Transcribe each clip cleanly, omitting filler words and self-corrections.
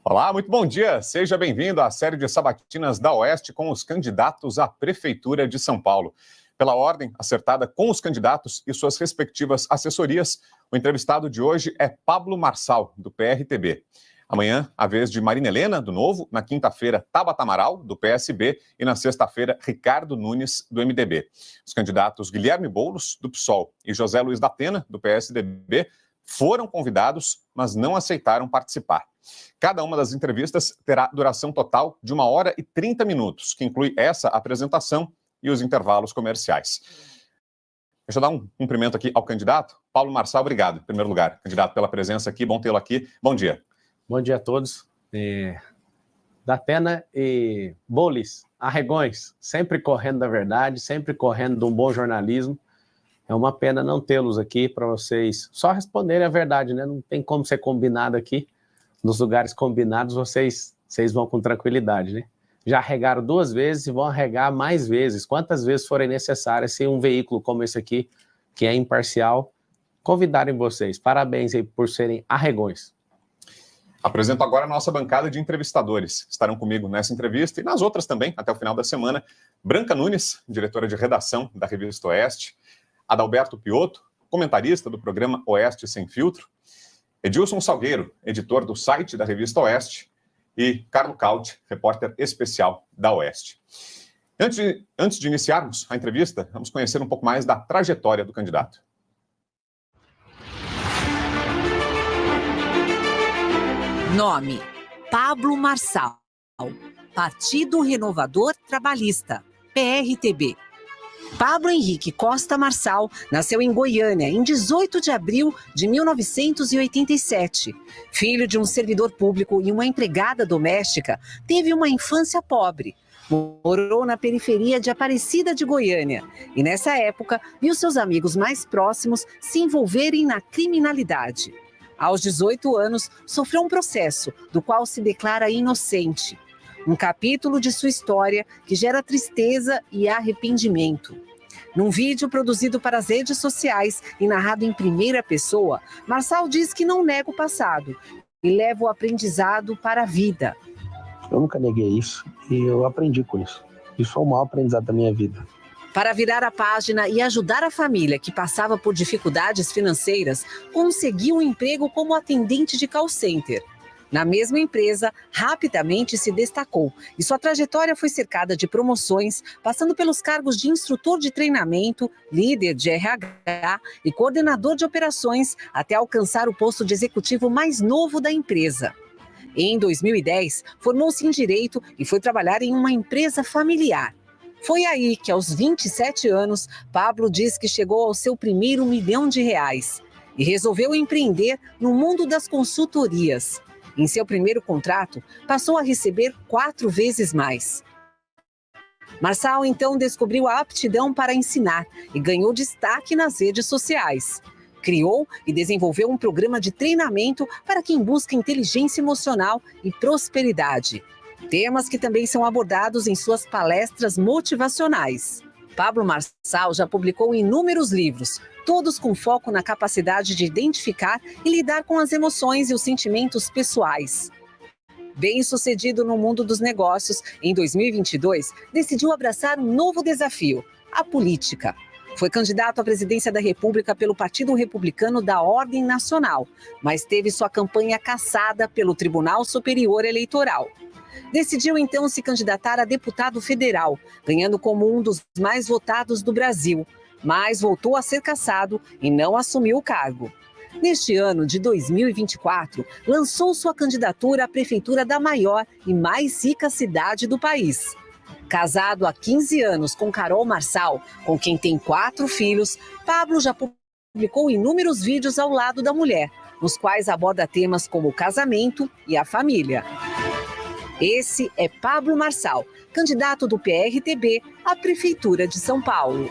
Olá, muito bom dia. Seja bem-vindo à série de sabatinas da Oeste com os candidatos à Prefeitura de São Paulo. Pela ordem acertada com os candidatos e suas respectivas assessorias, o entrevistado de hoje é Pablo Marçal, do PRTB. Amanhã, a vez de Marina Helena, do Novo, na quinta-feira, Tabata Amaral, do PSB, e na sexta-feira, Ricardo Nunes, do MDB. Os candidatos Guilherme Boulos, do PSOL, e José Luiz da Atena, do PSDB, foram convidados, mas não aceitaram participar. Cada uma das entrevistas terá duração total de 1h30 minutos, que inclui essa apresentação e os intervalos comerciais. Deixa eu dar um cumprimento aqui ao candidato. Pablo Marçal, obrigado, em primeiro lugar. Candidato, pela presença aqui, bom tê-lo aqui. Bom dia. Bom dia a todos. Da Atena e Boulos, Arregões, sempre correndo da verdade, sempre correndo de um bom jornalismo. É uma pena não tê-los aqui para vocês só responderem a verdade, né? Não tem como ser combinado aqui. Nos lugares combinados, vocês vão com tranquilidade, né? Já arregaram 2 vezes e vão arregar mais vezes, quantas vezes forem necessárias, se um veículo como esse aqui, que é imparcial, convidarem vocês. Parabéns aí por serem arregões. Apresento agora a nossa bancada de entrevistadores. Estarão comigo nessa entrevista e nas outras também, até o final da semana. Branca Nunes, diretora de redação da Revista Oeste. Adalberto Piotto, comentarista do programa Oeste Sem Filtro. Edilson Salgueiro, editor do site da Revista Oeste. E Carlo Caldi, repórter especial da Oeste. Antes de iniciarmos a entrevista, vamos conhecer um pouco mais da trajetória do candidato. Nome: Pablo Marçal. Partido Renovador Trabalhista, PRTB. Pablo Henrique Costa Marçal nasceu em Goiânia em 18 de abril de 1987. Filho de um servidor público e uma empregada doméstica, teve uma infância pobre. Morou na periferia de Aparecida de Goiânia e, nessa época, viu seus amigos mais próximos se envolverem na criminalidade. Aos 18 anos, sofreu um processo do qual se declara inocente. Um capítulo de sua história que gera tristeza e arrependimento. Num vídeo produzido para as redes sociais e narrado em primeira pessoa, Marçal diz que não nega o passado e leva o aprendizado para a vida. Eu nunca neguei isso e eu aprendi com isso. Isso foi o maior aprendizado da minha vida. Para virar a página e ajudar a família que passava por dificuldades financeiras, conseguiu um emprego como atendente de call center. Na mesma empresa, rapidamente se destacou e sua trajetória foi cercada de promoções, passando pelos cargos de instrutor de treinamento, líder de RH e coordenador de operações, até alcançar o posto de executivo mais novo da empresa. Em 2010, formou-se em Direito e foi trabalhar em uma empresa familiar. Foi aí que, aos 27 anos, Pablo diz que chegou ao seu primeiro R$ 1 milhão e resolveu empreender no mundo das consultorias. Em seu primeiro contrato, passou a receber 4 vezes mais. Marçal, então, descobriu a aptidão para ensinar e ganhou destaque nas redes sociais. Criou e desenvolveu um programa de treinamento para quem busca inteligência emocional e prosperidade. Temas que também são abordados em suas palestras motivacionais. Pablo Marçal já publicou inúmeros livros, todos com foco na capacidade de identificar e lidar com as emoções e os sentimentos pessoais. Bem-sucedido no mundo dos negócios, em 2022, decidiu abraçar um novo desafio, a política. Foi candidato à presidência da República pelo Partido Republicano da Ordem Nacional, mas teve sua campanha cassada pelo Tribunal Superior Eleitoral. Decidiu então se candidatar a deputado federal, ganhando como um dos mais votados do Brasil, mas voltou a ser cassado e não assumiu o cargo. Neste ano de 2024, lançou sua candidatura à prefeitura da maior e mais rica cidade do país. Casado há 15 anos com Carol Marçal, com quem tem 4 filhos, Pablo já publicou inúmeros vídeos ao lado da mulher, nos quais aborda temas como o casamento e a família. Esse é Pablo Marçal, candidato do PRTB à Prefeitura de São Paulo.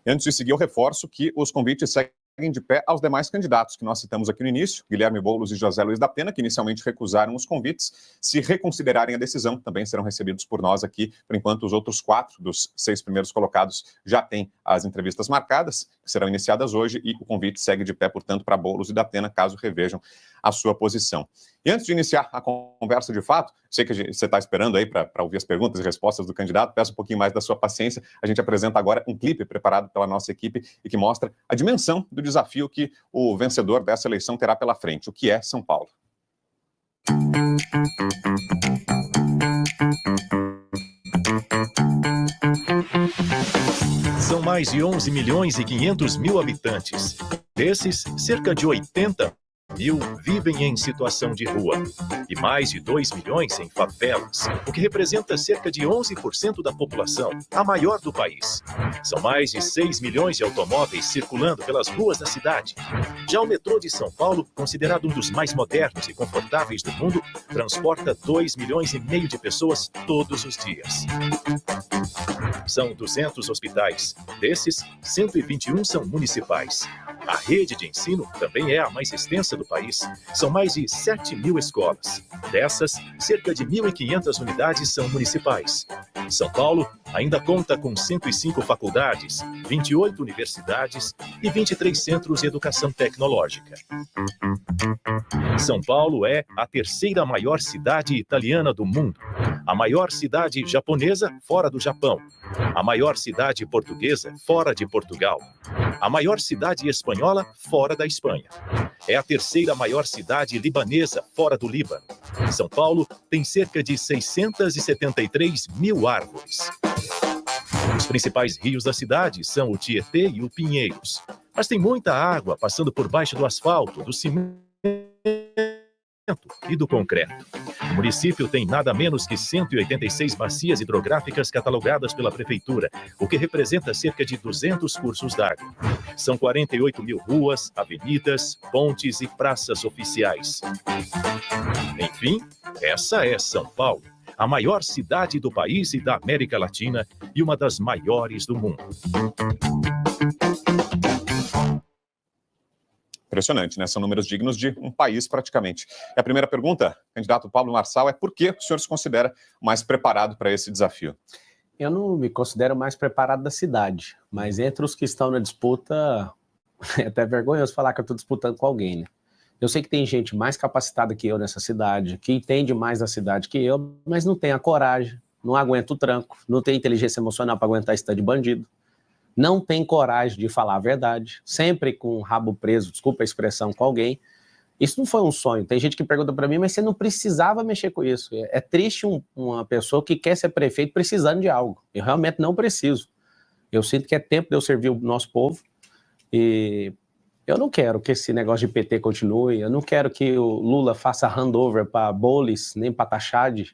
Antes de seguir, eu reforço que os convites seguem de pé aos demais candidatos que nós citamos aqui no início, Guilherme Boulos e José Luiz da Pena, que inicialmente recusaram os convites. Se reconsiderarem a decisão, também serão recebidos por nós aqui. Por enquanto, os outros 4 dos 6 primeiros colocados já têm as entrevistas marcadas, que serão iniciadas hoje, e o convite segue de pé, portanto, para Boulos e da Pena, caso revejam a sua posição. E antes de iniciar a conversa de fato, sei que você está esperando aí para ouvir as perguntas e respostas do candidato, peço um pouquinho mais da sua paciência. A gente apresenta agora um clipe preparado pela nossa equipe e que mostra a dimensão do desafio que o vencedor dessa eleição terá pela frente, o que é São Paulo. São mais de 11 milhões e 500 mil habitantes. Desses, cerca de 80 mil vivem em situação de rua e mais de 2 milhões em favelas, o que representa cerca de 11% da população, a maior do país. São mais de 6 milhões de automóveis circulando pelas ruas da cidade. Já o metrô de São Paulo, considerado um dos mais modernos e confortáveis do mundo, transporta 2,5 milhões de pessoas todos os dias. São 200 hospitais. Desses, 121 são municipais. A rede de ensino também é a mais extensa do país. São mais de 7 mil escolas. Dessas, cerca de 1.500 unidades são municipais. São Paulo ainda conta com 105 faculdades, 28 universidades e 23 centros de educação tecnológica. São Paulo é a 3ª maior cidade italiana do mundo, a maior cidade japonesa fora do Japão, a maior cidade portuguesa fora de Portugal, a maior cidade espanhola fora da Espanha. É a 3ª maior cidade libanesa fora do Líbano. São Paulo tem cerca de 673 mil árvores. Os principais rios da cidade são o Tietê e o Pinheiros. Mas tem muita água passando por baixo do asfalto, do cimento e do concreto. O município tem nada menos que 186 bacias hidrográficas catalogadas pela prefeitura, o que representa cerca de 200 cursos d'água. São 48 mil ruas, avenidas, pontes e praças oficiais. Enfim, essa é São Paulo, a maior cidade do país e da América Latina e uma das maiores do mundo. Impressionante, né? São números dignos de um país, praticamente. E a primeira pergunta, candidato Pablo Marçal, é por que o senhor se considera mais preparado para esse desafio? Eu não me considero mais preparado da cidade, mas entre os que estão na disputa, é até vergonhoso falar que eu estou disputando com alguém, né? Eu sei que tem gente mais capacitada que eu nessa cidade, que entende mais da cidade que eu, mas não tem a coragem, não aguenta o tranco, não tem inteligência emocional para aguentar esse tanto de bandido. Não tem coragem de falar a verdade, sempre com o rabo preso, desculpa a expressão, com alguém. Isso não foi um sonho. Tem gente que pergunta para mim, mas você não precisava mexer com isso. É triste uma pessoa que quer ser prefeito precisando de algo. Eu realmente não preciso. Eu sinto que é tempo de eu servir o nosso povo e eu não quero que esse negócio de PT continue, eu não quero que o Lula faça handover para Boulos, nem para Tachad.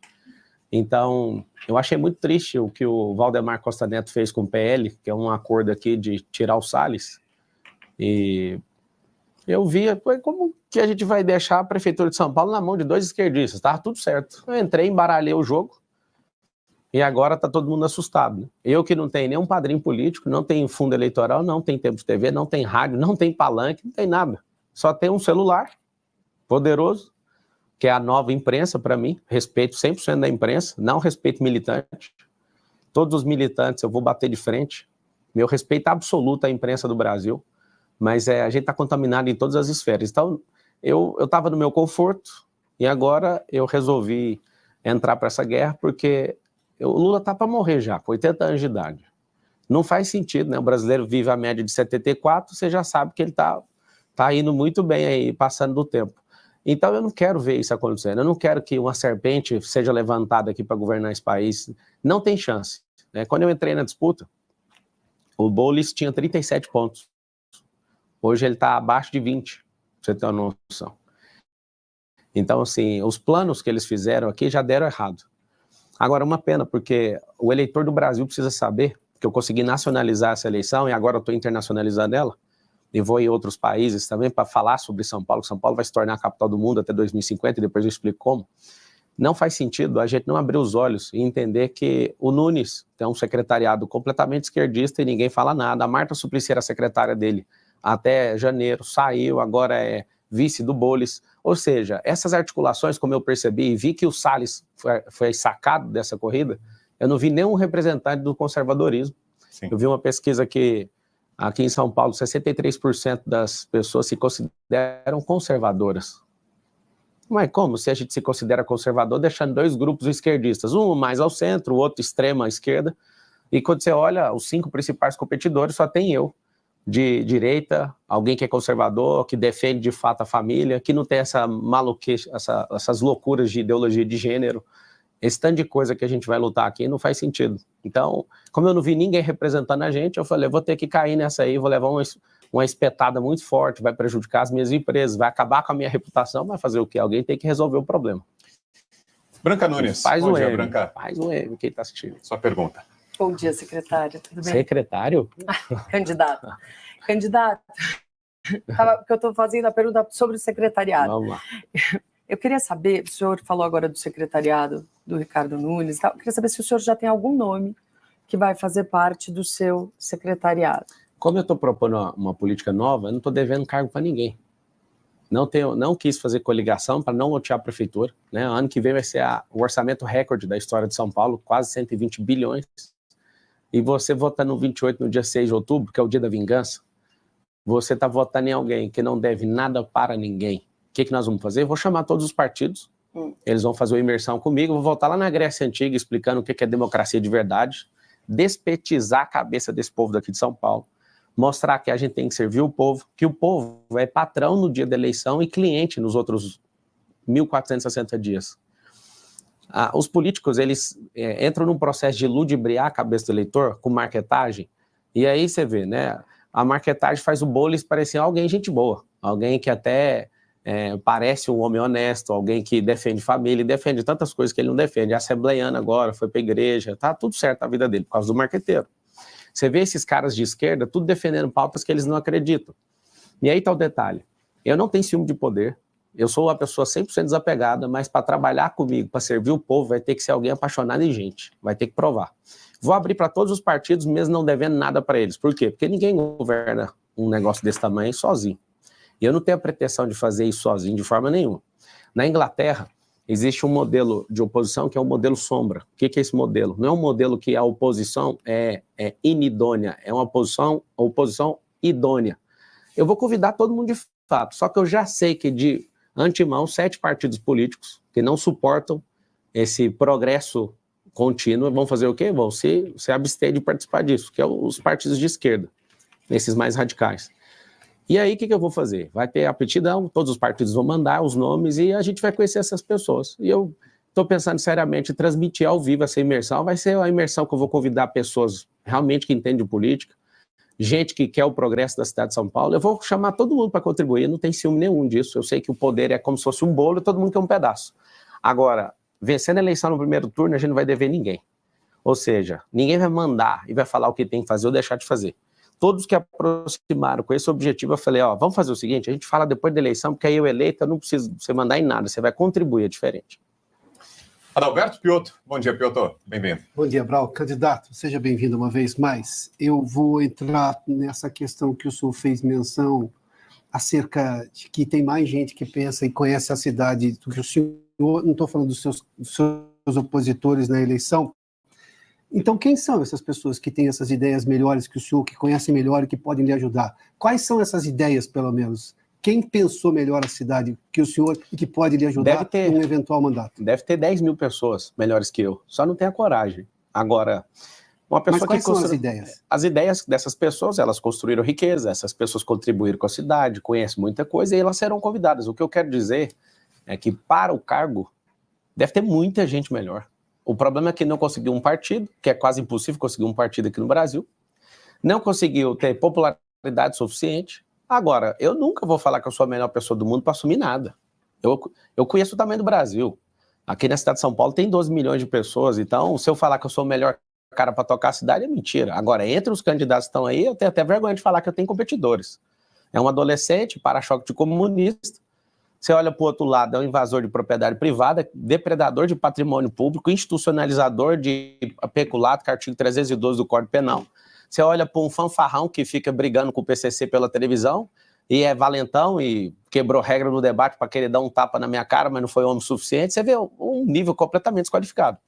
Então, eu achei muito triste o que o Valdemar Costa Neto fez com o PL, que é um acordo aqui de tirar o Salles, e eu via como que a gente vai deixar a Prefeitura de São Paulo na mão de 2 esquerdistas, estava tudo certo. Eu entrei, embaralhei o jogo, e agora está todo mundo assustado, né? Eu que não tenho nenhum padrinho político, não tenho fundo eleitoral, não tenho tempo de TV, não tenho rádio, não tenho palanque, não tem nada. Só tem um celular poderoso, que é a nova imprensa para mim, respeito 100% da imprensa, não respeito militante. Todos os militantes eu vou bater de frente. Meu respeito absoluto à imprensa do Brasil, mas a gente está contaminado em todas as esferas. Então, eu estava no meu conforto e agora eu resolvi entrar para essa guerra porque o Lula está para morrer já, com 80 anos de idade. Não faz sentido, né? O brasileiro vive a média de 74, você já sabe que ele está indo muito bem aí, passando do tempo. Então eu não quero ver isso acontecendo, eu não quero que uma serpente seja levantada aqui para governar esse país, não tem chance, né? Quando eu entrei na disputa, o Boulos tinha 37 pontos, hoje ele está abaixo de 20, pra você ter uma noção. Então assim, os planos que eles fizeram aqui já deram errado. Agora uma pena, porque o eleitor do Brasil precisa saber que eu consegui nacionalizar essa eleição e agora eu estou internacionalizando ela, e vou em outros países também para falar sobre São Paulo, que São Paulo vai se tornar a capital do mundo até 2050, e depois eu explico como. Não faz sentido a gente não abrir os olhos e entender que o Nunes tem um secretariado completamente esquerdista e ninguém fala nada. A Marta Suplicy era secretária dele até janeiro, saiu, agora é vice do Boulos. Ou seja, essas articulações, como eu percebi, e vi que o Salles foi sacado dessa corrida, eu não vi nenhum representante do conservadorismo. Sim. Eu vi uma pesquisa que aqui em São Paulo, 63% das pessoas se consideram conservadoras. Mas como se a gente se considera conservador deixando 2 grupos esquerdistas, um mais ao centro, o outro extrema à esquerda, e quando você olha os 5 principais competidores, só tem eu, de direita, alguém que é conservador, que defende de fato a família, que não tem essa maluquice, essas loucuras de ideologia de gênero. Esse tanto de coisa que a gente vai lutar aqui não faz sentido. Então, como eu não vi ninguém representando a gente, eu falei, eu vou ter que cair nessa aí, vou levar uma espetada muito forte, vai prejudicar as minhas empresas, vai acabar com a minha reputação, vai fazer o quê? Alguém tem que resolver o problema. Branca Nunes. Faz Bom um dia, M, Branca. faz um M, quem está assistindo. Sua pergunta. Bom dia, secretário. Tudo bem? Secretário? Candidato. Candidato. Porque eu estou fazendo a pergunta sobre o secretariado. Vamos lá. Eu queria saber, o senhor falou agora do secretariado do Ricardo Nunes, eu queria saber se o senhor já tem algum nome que vai fazer parte do seu secretariado. Como eu estou propondo uma política nova, eu não estou devendo cargo para ninguém. Não quis fazer coligação para não lotear a prefeitura. Né? Ano que vem vai ser o orçamento recorde da história de São Paulo, quase 120 bilhões. E você votando no 28, no dia 6 de outubro, que é o dia da vingança, você está votando em alguém que não deve nada para ninguém. O que nós vamos fazer? Eu vou chamar todos os partidos, eles vão fazer uma imersão comigo, vou voltar lá na Grécia Antiga explicando o que é democracia de verdade, despetizar a cabeça desse povo daqui de São Paulo, mostrar que a gente tem que servir o povo, que o povo é patrão no dia da eleição e cliente nos outros 1.460 dias. Os políticos, eles entram num processo de ludibriar a cabeça do eleitor com marketagem, e aí você vê, né, a marketagem faz o Boulos parecer alguém gente boa, alguém que até parece um homem honesto, alguém que defende família, defende tantas coisas que ele não defende, é assembleiano agora, foi para a igreja, tá tudo certo a vida dele, por causa do marqueteiro. Você vê esses caras de esquerda, tudo defendendo pautas que eles não acreditam. E aí tá o detalhe, eu não tenho ciúme de poder, eu sou uma pessoa 100% desapegada, mas para trabalhar comigo, para servir o povo, vai ter que ser alguém apaixonado em gente, vai ter que provar. Vou abrir para todos os partidos, mesmo não devendo nada para eles. Por quê? Porque ninguém governa um negócio desse tamanho sozinho. E eu não tenho a pretensão de fazer isso sozinho de forma nenhuma. Na Inglaterra, existe um modelo de oposição que é o modelo sombra. O que é esse modelo? Não é um modelo que a oposição é inidônea, é uma oposição idônea. Eu vou convidar todo mundo de fato, só que eu já sei que de antemão 7 partidos políticos que não suportam esse progresso contínuo vão fazer o quê? Vão se abster de participar disso, que é os partidos de esquerda, esses mais radicais. E aí, o que eu vou fazer? Vai ter aptidão, todos os partidos vão mandar os nomes e a gente vai conhecer essas pessoas. E eu estou pensando seriamente em transmitir ao vivo essa imersão. Vai ser a imersão que eu vou convidar pessoas realmente que entendem de política, gente que quer o progresso da cidade de São Paulo. Eu vou chamar todo mundo para contribuir, não tem ciúme nenhum disso. Eu sei que o poder é como se fosse um bolo e todo mundo quer um pedaço. Agora, vencendo a eleição no primeiro turno, a gente não vai dever ninguém. Ou seja, ninguém vai mandar e vai falar o que tem que fazer ou deixar de fazer. Todos que aproximaram com esse objetivo, eu falei, vamos fazer o seguinte, a gente fala depois da eleição, porque aí eu eleito, eu não preciso você mandar em nada, você vai contribuir, é diferente. Adalberto Piotto. Bom dia, Piotto. Bem-vindo. Bom dia, Brau. Candidato, seja bem-vindo uma vez mais. Eu vou entrar nessa questão que o senhor fez menção acerca de que tem mais gente que pensa e conhece a cidade do que o senhor. Não estou falando dos seus opositores na eleição. Então, quem são essas pessoas que têm essas ideias melhores que o senhor, que conhecem melhor e que podem lhe ajudar? Quais são essas ideias, pelo menos? Quem pensou melhor a cidade que o senhor e que pode lhe ajudar em um eventual mandato? Deve ter 10 mil pessoas melhores que eu, só não tem a coragem. Agora, uma pessoa Mas quais são as ideias? As ideias dessas pessoas, elas construíram riqueza, essas pessoas contribuíram com a cidade, conhecem muita coisa e elas serão convidadas. O que eu quero dizer é que para o cargo deve ter muita gente melhor. O problema é que não conseguiu um partido, que é quase impossível conseguir um partido aqui no Brasil, não conseguiu ter popularidade suficiente. Agora, eu nunca vou falar que eu sou a melhor pessoa do mundo para assumir nada. Eu conheço o tamanho do Brasil. Aqui na cidade de São Paulo tem 12 milhões de pessoas, então se eu falar que eu sou o melhor cara para tocar a cidade é mentira. Agora, entre os candidatos que estão aí, eu tenho até vergonha de falar que eu tenho competidores. É um adolescente, para-choque de comunista. Você olha para o outro lado, é um invasor de propriedade privada, depredador de patrimônio público, institucionalizador de peculato, que é o artigo 312 do Código Penal. Você olha para um fanfarrão que fica brigando com o PCC pela televisão e é valentão e quebrou regra no debate para querer dar um tapa na minha cara, mas não foi homem suficiente. Você vê um nível completamente desqualificado.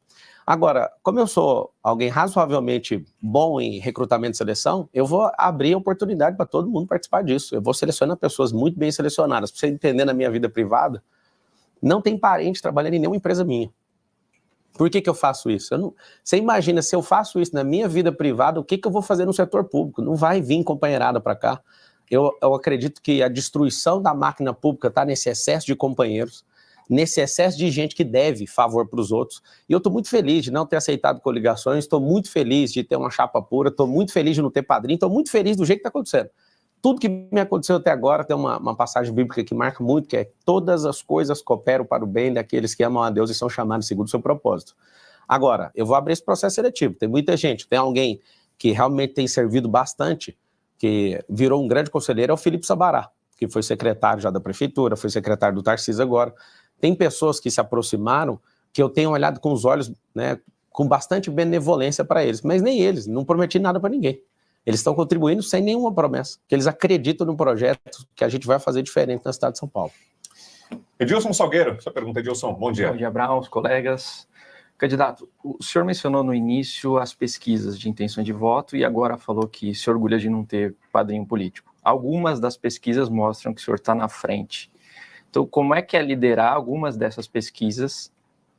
Agora, como eu sou alguém razoavelmente bom em recrutamento e seleção, eu vou abrir oportunidade para todo mundo participar disso. Eu vou selecionar pessoas muito bem selecionadas. Para você entender, na minha vida privada, não tem parente trabalhando em nenhuma empresa minha. Por que eu faço isso? Você imagina, se eu faço isso na minha vida privada, o que eu vou fazer no setor público? Não vai vir companheirada para cá. Eu acredito que a destruição da máquina pública está nesse excesso de companheiros, nesse excesso de gente que deve favor para os outros. E eu estou muito feliz de não ter aceitado coligações, estou muito feliz de ter uma chapa pura, estou muito feliz de não ter padrinho, estou muito feliz do jeito que está acontecendo. Tudo que me aconteceu até agora tem uma passagem bíblica que marca muito, que é: todas as coisas cooperam para o bem daqueles que amam a Deus e são chamados segundo o seu propósito. Agora, eu vou abrir esse processo seletivo. Tem muita gente, tem alguém que realmente tem servido bastante, que virou um grande conselheiro, é o Felipe Sabará, que foi secretário já da prefeitura, foi secretário do Tarcísio agora. Tem pessoas que se aproximaram, que eu tenho olhado com os olhos, né, com bastante benevolência para eles, mas nem eles, não prometi nada para ninguém. Eles estão contribuindo sem nenhuma promessa, que eles acreditam no projeto que a gente vai fazer diferente na cidade de São Paulo. Edilson Salgueiro, sua pergunta, Edilson, bom dia. Bom dia, Brown, os colegas. Candidato, o senhor mencionou no início as pesquisas de intenção de voto e agora falou que se orgulha de não ter padrinho político. Algumas das pesquisas mostram que o senhor está na frente. Então, como é que é liderar algumas dessas pesquisas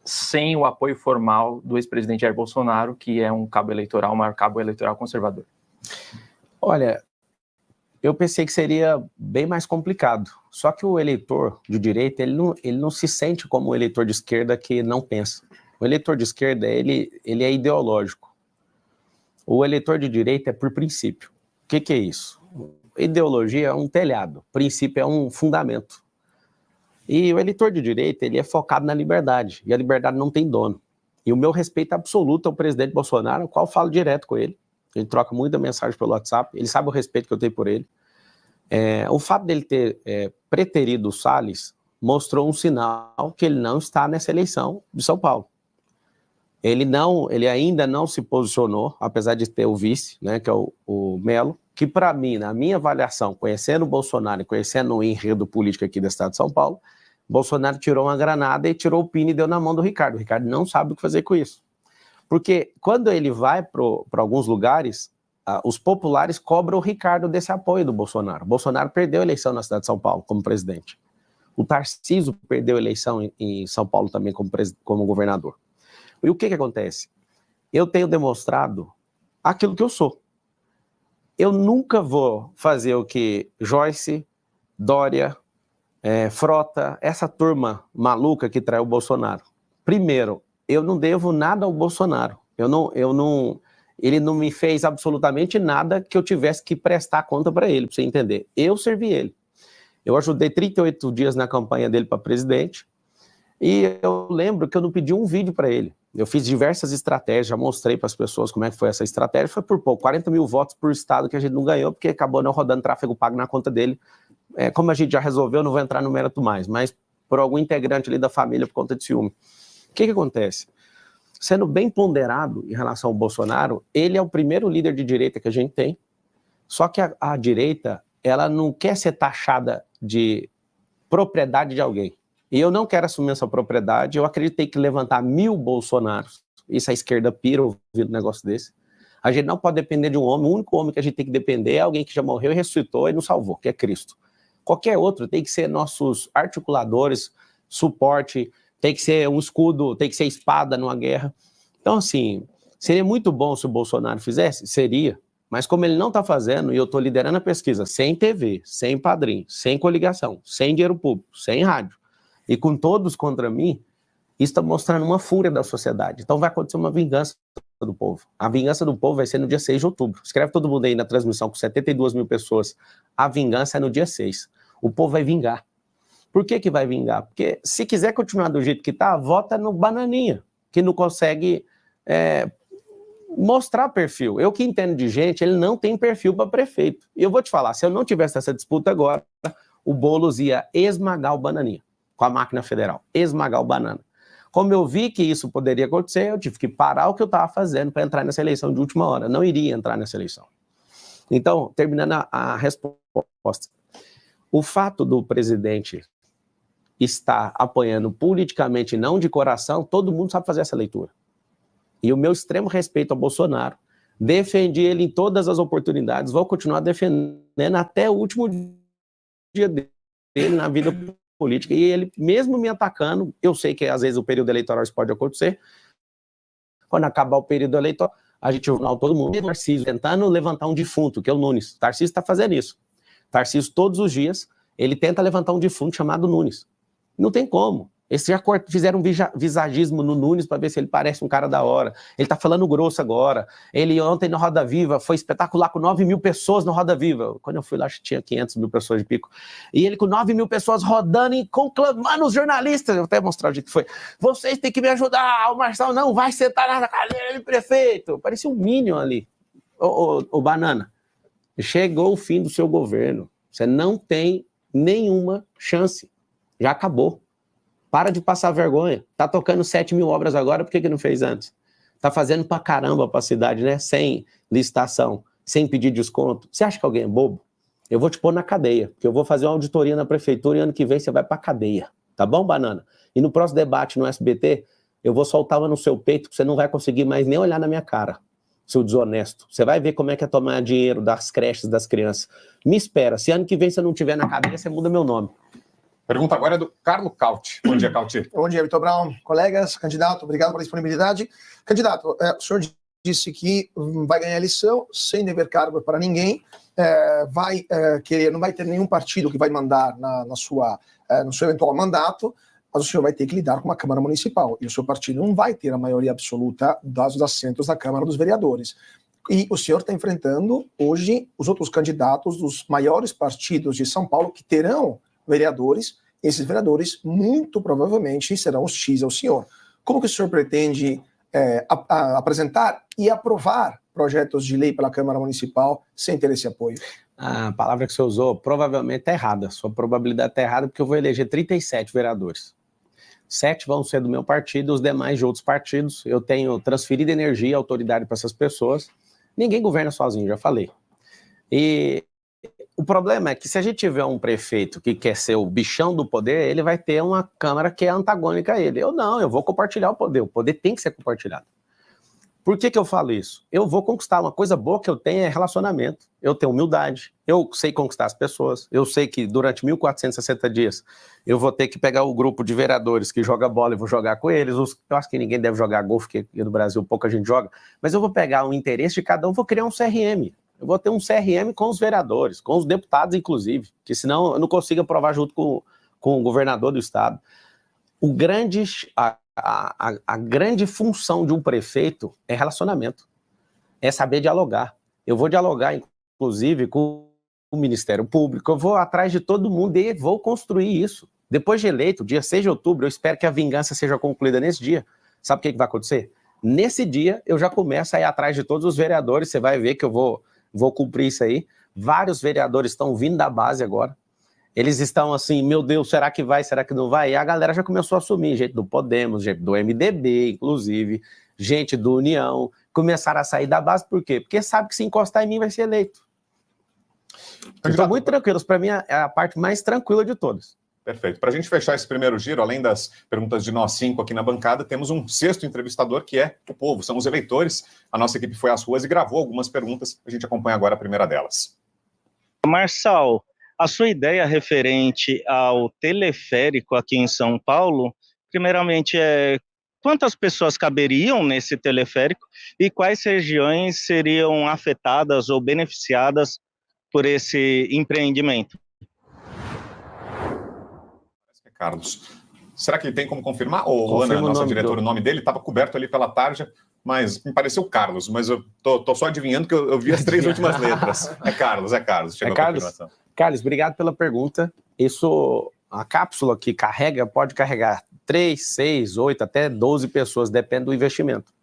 sem o apoio formal do ex-presidente Jair Bolsonaro, que é um cabo eleitoral, o maior cabo eleitoral conservador? Olha, eu pensei que seria bem mais complicado. Só que o eleitor de direita, ele não se sente como o eleitor de esquerda que não pensa. O eleitor de esquerda, ele é ideológico. O eleitor de direita é por princípio. O que é isso? Ideologia é um telhado, princípio é um fundamento. E o eleitor de direita, ele é focado na liberdade, e a liberdade não tem dono. E o meu respeito absoluto ao presidente Bolsonaro, ao qual eu falo direto com ele. Ele troca muita mensagem pelo WhatsApp, ele sabe o respeito que eu tenho por ele. O fato dele ter preterido o Salles mostrou um sinal que ele não está nessa eleição de São Paulo. Ele ainda não se posicionou, apesar de ter o vice, né, que é o Melo, que para mim, na minha avaliação, conhecendo o Bolsonaro e conhecendo o enredo político aqui do estado de São Paulo, Bolsonaro tirou uma granada e tirou o pino e deu na mão do Ricardo. O Ricardo não sabe o que fazer com isso. Porque quando ele vai para alguns lugares, os populares cobram o Ricardo desse apoio do Bolsonaro. O Bolsonaro perdeu a eleição na cidade de São Paulo como presidente. O Tarcísio perdeu a eleição em São Paulo também como governador. E o que acontece? Eu tenho demonstrado aquilo que eu sou. Eu nunca vou fazer o que Joyce, Dória, Frota, essa turma maluca que traiu o Bolsonaro. Primeiro, eu não devo nada ao Bolsonaro. Ele não me fez absolutamente nada que eu tivesse que prestar conta para ele, para você entender. Eu servi ele. Eu ajudei 38 dias na campanha dele para presidente e eu lembro que eu não pedi um vídeo para ele. Eu fiz diversas estratégias, já mostrei para as pessoas como é que foi essa estratégia. Foi por pouco, 40 mil votos por estado que a gente não ganhou, porque acabou não rodando tráfego pago na conta dele. Como a gente já resolveu, não vou entrar no mérito mais, mas por algum integrante ali da família por conta de ciúme. O que acontece? Sendo bem ponderado em relação ao Bolsonaro, ele é o primeiro líder de direita que a gente tem, só que a direita, ela não quer ser taxada de propriedade de alguém. E eu não quero assumir essa propriedade, eu acredito que tem que levantar 1000 Bolsonaros, isso a esquerda pira ouvindo um negócio desse. A gente não pode depender de um homem, o único homem que a gente tem que depender é alguém que já morreu e ressuscitou e nos salvou, que é Cristo. Qualquer outro tem que ser nossos articuladores, suporte, tem que ser um escudo, tem que ser espada numa guerra. Então, assim, seria muito bom se o Bolsonaro fizesse? Seria. Mas como ele não está fazendo, e eu estou liderando a pesquisa sem TV, sem padrinho, sem coligação, sem dinheiro público, sem rádio, e com todos contra mim, isso está mostrando uma fúria da sociedade. Então vai acontecer uma vingança do povo. A vingança do povo vai ser no dia 6 de outubro. Escreve todo mundo aí na transmissão com 72 mil pessoas. A vingança é no dia 6. O povo vai vingar. Por que vai vingar? Porque se quiser continuar do jeito que está, vota no Bananinha, que não consegue mostrar perfil. Eu que entendo de gente, ele não tem perfil para prefeito. E eu vou te falar, se eu não tivesse essa disputa agora, o Boulos ia esmagar o Bananinha com a máquina federal, esmagar o Banana. Como eu vi que isso poderia acontecer, eu tive que parar o que eu estava fazendo para entrar nessa eleição de última hora. Não iria entrar nessa eleição. Então, terminando a resposta, o fato do presidente estar apoiando politicamente, não de coração, todo mundo sabe fazer essa leitura. E o meu extremo respeito ao Bolsonaro, defendi ele em todas as oportunidades, vou continuar defendendo até o último dia dele na vida política. E ele, mesmo me atacando, eu sei que às vezes o período eleitoral isso pode acontecer, quando acabar o período eleitoral, a gente vai todo mundo, Tarcísio, tentando levantar um defunto, que é o Nunes. Tarcísio está fazendo isso. Tarcísio, todos os dias, ele tenta levantar um defunto chamado Nunes. Não tem como. Eles já fizeram um visagismo no Nunes para ver se ele parece um cara da hora. Ele tá falando grosso agora. Ele ontem na Roda Viva foi espetacular com 9 mil pessoas na Roda Viva. Quando eu fui lá, acho que tinha 500 mil pessoas de pico. E ele com 9 mil pessoas rodando e conclamando os jornalistas. Eu vou até mostrar o jeito que foi. Vocês têm que me ajudar. O Marçal não vai sentar na cadeira de prefeito. Parecia um Minion ali. Ô, Banana, chegou o fim do seu governo. Você não tem nenhuma chance. Já acabou. Para de passar vergonha. Tá tocando 7 mil obras agora, por que não fez antes? Tá fazendo pra caramba pra cidade, né? Sem licitação, sem pedir desconto. Você acha que alguém é bobo? Eu vou te pôr na cadeia, porque eu vou fazer uma auditoria na prefeitura e ano que vem você vai pra cadeia. Tá bom, Banana? E no próximo debate no SBT, eu vou soltar uma no seu peito que você não vai conseguir mais nem olhar na minha cara, seu desonesto. Você vai ver como é que é tomar dinheiro das creches das crianças. Me espera. Se ano que vem você não tiver na cadeia, você muda meu nome. Pergunta agora é do Carlos Cauti. Bom dia, Cauti. Bom dia, Vitor Brown. Colegas, candidato, obrigado pela disponibilidade. Candidato, o senhor disse que vai ganhar a eleição sem dever cargo para ninguém, não vai ter nenhum partido que vai mandar no seu eventual mandato, mas o senhor vai ter que lidar com uma Câmara Municipal, e o seu partido não vai ter a maioria absoluta dos assentos da Câmara dos Vereadores. E o senhor está enfrentando hoje os outros candidatos dos maiores partidos de São Paulo que terão vereadores. Esses vereadores muito provavelmente serão hostis ao senhor. Como que o senhor pretende apresentar e aprovar projetos de lei pela Câmara Municipal sem ter esse apoio? A palavra que você usou provavelmente está errada. Sua probabilidade está errada porque eu vou eleger 37 vereadores. 7 vão ser do meu partido, os demais de outros partidos. Eu tenho transferido energia e autoridade para essas pessoas. Ninguém governa sozinho, já falei. E o problema é que se a gente tiver um prefeito que quer ser o bichão do poder, ele vai ter uma Câmara que é antagônica a ele. Eu vou compartilhar o poder tem que ser compartilhado. Por que eu falo isso? Eu vou conquistar, uma coisa boa que eu tenho é relacionamento, eu tenho humildade, eu sei conquistar as pessoas, eu sei que durante 1.460 dias eu vou ter que pegar o grupo de vereadores que joga bola e vou jogar com eles, eu acho que ninguém deve jogar golfe, porque no Brasil pouca gente joga, mas eu vou pegar o interesse de cada um, vou criar um CRM. Eu vou ter um CRM com os vereadores, com os deputados, inclusive, que senão eu não consigo aprovar junto com o governador do estado. A grande função de um prefeito é relacionamento, é saber dialogar. Eu vou dialogar, inclusive, com o Ministério Público, eu vou atrás de todo mundo e vou construir isso. Depois de eleito, dia 6 de outubro, eu espero que a vingança seja concluída nesse dia. Sabe o que vai acontecer? Nesse dia, eu já começo a ir atrás de todos os vereadores, você vai ver que eu vou cumprir isso aí. Vários vereadores estão vindo da base agora. Eles estão assim, meu Deus, será que vai, será que não vai? E a galera já começou a assumir, gente do Podemos, gente do MDB, inclusive, gente do União, começaram a sair da base, por quê? Porque sabe que se encostar em mim vai ser eleito. Estou muito tranquilo, para mim é a parte mais tranquila de todas. Perfeito. Para a gente fechar esse primeiro giro, além das perguntas de nós 5 aqui na bancada, temos um sexto entrevistador, que é o povo, são os eleitores. A nossa equipe foi às ruas e gravou algumas perguntas. A gente acompanha agora a primeira delas. Marçal, a sua ideia referente ao teleférico aqui em São Paulo, primeiramente, quantas pessoas caberiam nesse teleférico e quais regiões seriam afetadas ou beneficiadas por esse empreendimento? Carlos, será que tem como confirmar? Ô, Ana, nossa diretora, o nome dele estava coberto ali pela tarja, mas me pareceu Carlos, mas eu tô só adivinhando que eu vi as 3 últimas letras. É Carlos. Chegou a confirmação. Carlos, obrigado pela pergunta. A cápsula que pode carregar 3, 6, 8, até 12 pessoas, depende do investimento.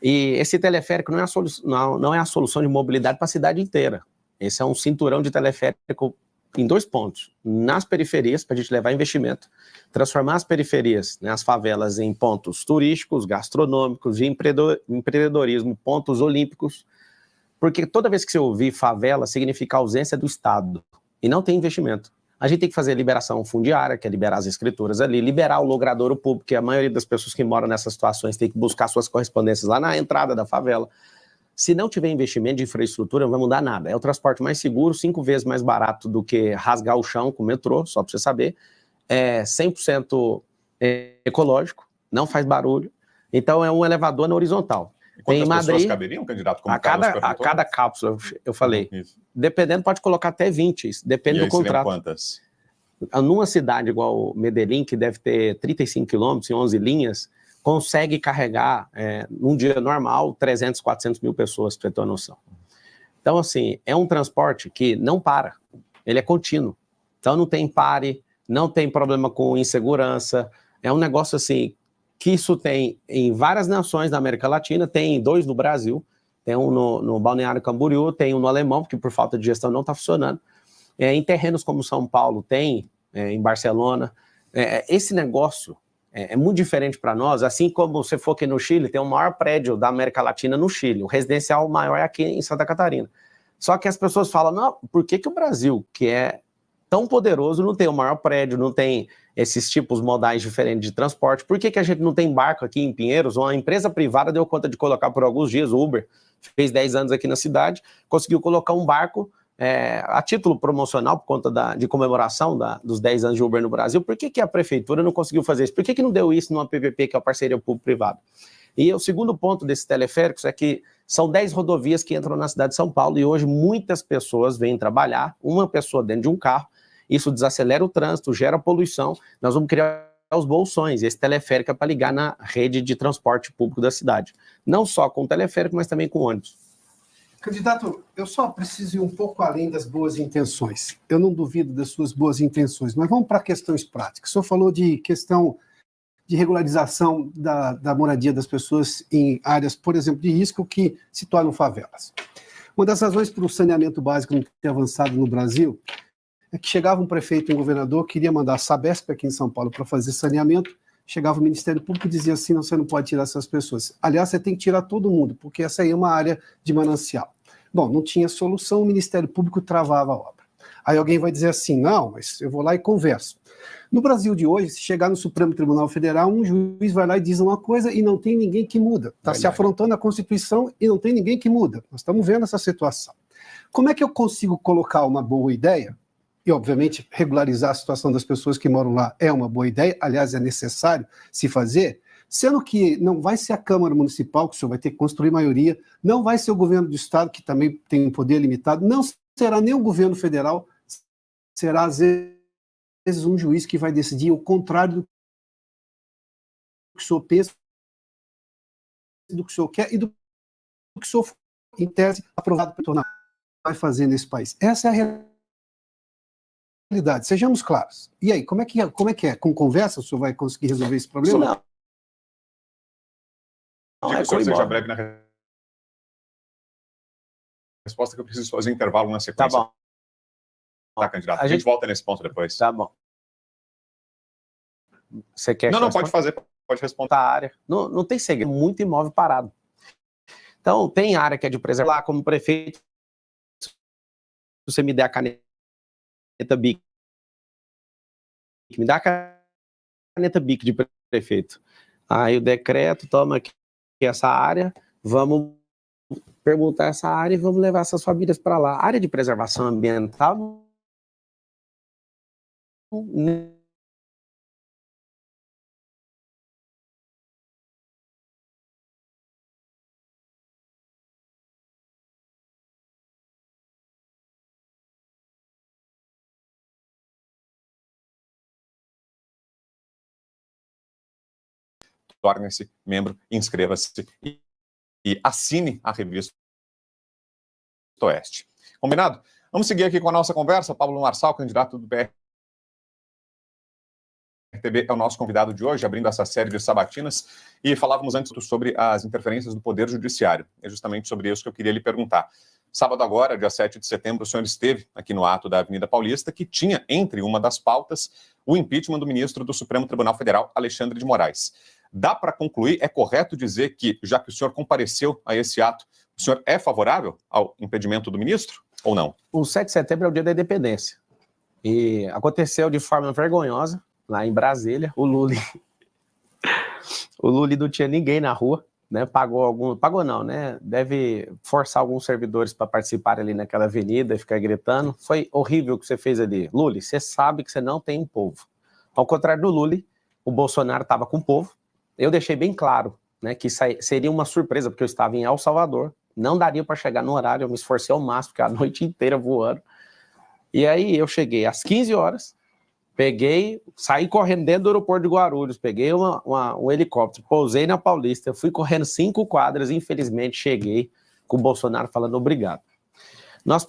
E esse teleférico não é a solução de mobilidade para a cidade inteira. Esse é um cinturão de teleférico em 2 pontos. Nas periferias, para a gente levar investimento, transformar as periferias, né, as favelas, em pontos turísticos, gastronômicos, de empreendedorismo, pontos olímpicos, Porque toda vez que você ouvir favela, significa ausência do Estado, e não tem investimento. A gente tem que fazer liberação fundiária, que é liberar as escrituras ali, liberar o logradouro público, que a maioria das pessoas que moram nessas situações tem que buscar suas correspondências lá na entrada da favela. Se não tiver investimento de infraestrutura, não vai mudar nada. É o transporte mais seguro, 5 vezes mais barato do que rasgar o chão com o metrô, só para você saber. É 100% ecológico, não faz barulho. Então é um elevador na horizontal. Quantas Tem pessoas Madrid, caberiam, candidato? Como a cada cápsula, eu falei. Isso. Dependendo, pode colocar até 20, depende do contrato. Quantas? Numa cidade igual Medellín, que deve ter 35 quilômetros e 11 linhas, consegue carregar, num dia normal, 300, 400 mil pessoas, para você ter uma noção. Então, assim, é um transporte que não para, ele é contínuo. Então, não tem pare, não tem problema com insegurança, é um negócio, assim, que isso tem em várias nações da América Latina, tem 2 no Brasil, tem um no Balneário Camboriú, tem um no Alemão, porque por falta de gestão não está funcionando. Em terrenos como São Paulo tem, em Barcelona. Esse negócio é muito diferente para nós, assim como você for aqui no Chile, tem o maior prédio da América Latina no Chile, o residencial maior é aqui em Santa Catarina. Só que as pessoas falam, não, por que o Brasil, que é tão poderoso, não tem o maior prédio, não tem esses tipos modais diferentes de transporte? Por que a gente não tem barco aqui em Pinheiros? Uma empresa privada deu conta de colocar por alguns dias, o Uber, fez 10 anos aqui na cidade, conseguiu colocar um barco a título promocional, por conta de comemoração dos 10 anos de Uber no Brasil. Por que a prefeitura não conseguiu fazer isso? Por que não deu isso numa PPP, que é a parceria público-privada? E o segundo ponto desses teleféricos é que são 10 rodovias que entram na cidade de São Paulo, e hoje muitas pessoas vêm trabalhar, uma pessoa dentro de um carro, isso desacelera o trânsito, gera poluição, nós vamos criar os bolsões, esse teleférico é para ligar na rede de transporte público da cidade. Não só com o teleférico, mas também com ônibus. Candidato, eu só preciso ir um pouco além das boas intenções. Eu não duvido das suas boas intenções, mas vamos para questões práticas. O senhor falou de questão de regularização da moradia das pessoas em áreas, por exemplo, de risco que se tornam favelas. Uma das razões para o saneamento básico não ter avançado no Brasil é que chegava um prefeito e um governador, queria mandar a Sabesp aqui em São Paulo para fazer saneamento, chegava o Ministério Público e dizia assim, não, você não pode tirar essas pessoas. Aliás, você tem que tirar todo mundo, porque essa aí é uma área de manancial. Bom, não tinha solução, o Ministério Público travava a obra. Aí alguém vai dizer assim, não, mas eu vou lá e converso. No Brasil de hoje, se chegar no Supremo Tribunal Federal, um juiz vai lá e diz uma coisa e não tem ninguém que muda. Está se afrontando a Constituição e não tem ninguém que muda. Nós estamos vendo essa situação. Como é que eu consigo colocar uma boa ideia? E, obviamente, regularizar a situação das pessoas que moram lá é uma boa ideia, aliás, é necessário se fazer, sendo que não vai ser a Câmara Municipal, que o senhor vai ter que construir maioria, não vai ser o governo do Estado, que também tem um poder limitado, não será nem o governo federal, será, às vezes, um juiz que vai decidir o contrário do que o senhor pensa, do que o senhor quer e do que o senhor, em tese, aprovado para tornar, vai fazer nesse país. Essa é a realidade. Sejamos claros. E aí, como é que é? Com conversa o senhor vai conseguir resolver esse problema? Não é que o senhor seja breve na resposta, que eu preciso fazer intervalo na sequência. Tá bom. Tá, candidato. A gente volta nesse ponto depois. Tá bom. Você quer não, pode fazer, pode responder. A área. Não tem segredo, muito imóvel parado. Então, tem área que é de preservar, lá como prefeito, se você me der a caneta BIC, me dá a caneta BIC de prefeito. Aí o decreto, toma aqui essa área, vamos perguntar essa área e vamos levar essas famílias para lá. A área de preservação ambiental torne-se membro, inscreva-se e assine a revista Oeste. Combinado? Vamos seguir aqui com a nossa conversa. Pablo Marçal, candidato do PRTB, é o nosso convidado de hoje, abrindo essa série de sabatinas. E falávamos antes sobre as interferências do Poder Judiciário. É justamente sobre isso que eu queria lhe perguntar. Sábado agora, dia 7 de setembro, o senhor esteve aqui no ato da Avenida Paulista, que tinha, entre uma das pautas, o impeachment do ministro do Supremo Tribunal Federal, Alexandre de Moraes. Dá para concluir, é correto dizer que, já que o senhor compareceu a esse ato O senhor é favorável ao impedimento do ministro ou não? O 7 de setembro é o dia da independência. E aconteceu de forma vergonhosa, lá em Brasília, o Lula não tinha ninguém na rua, né? Pagou não, né? Deve forçar alguns servidores para participar ali naquela avenida e ficar gritando. Foi horrível o que você fez ali. Lula, você sabe que você não tem um povo. Ao contrário do Lula, o Bolsonaro estava com o povo. Eu deixei bem claro, né, que seria uma surpresa, porque eu estava em El Salvador, não daria para chegar no horário, eu me esforcei ao máximo, fiquei a noite inteira voando. E aí eu cheguei às 15 horas, saí correndo dentro do aeroporto de Guarulhos, peguei um helicóptero, pousei na Paulista, fui correndo 5 quadras, infelizmente cheguei com o Bolsonaro falando obrigado. Nós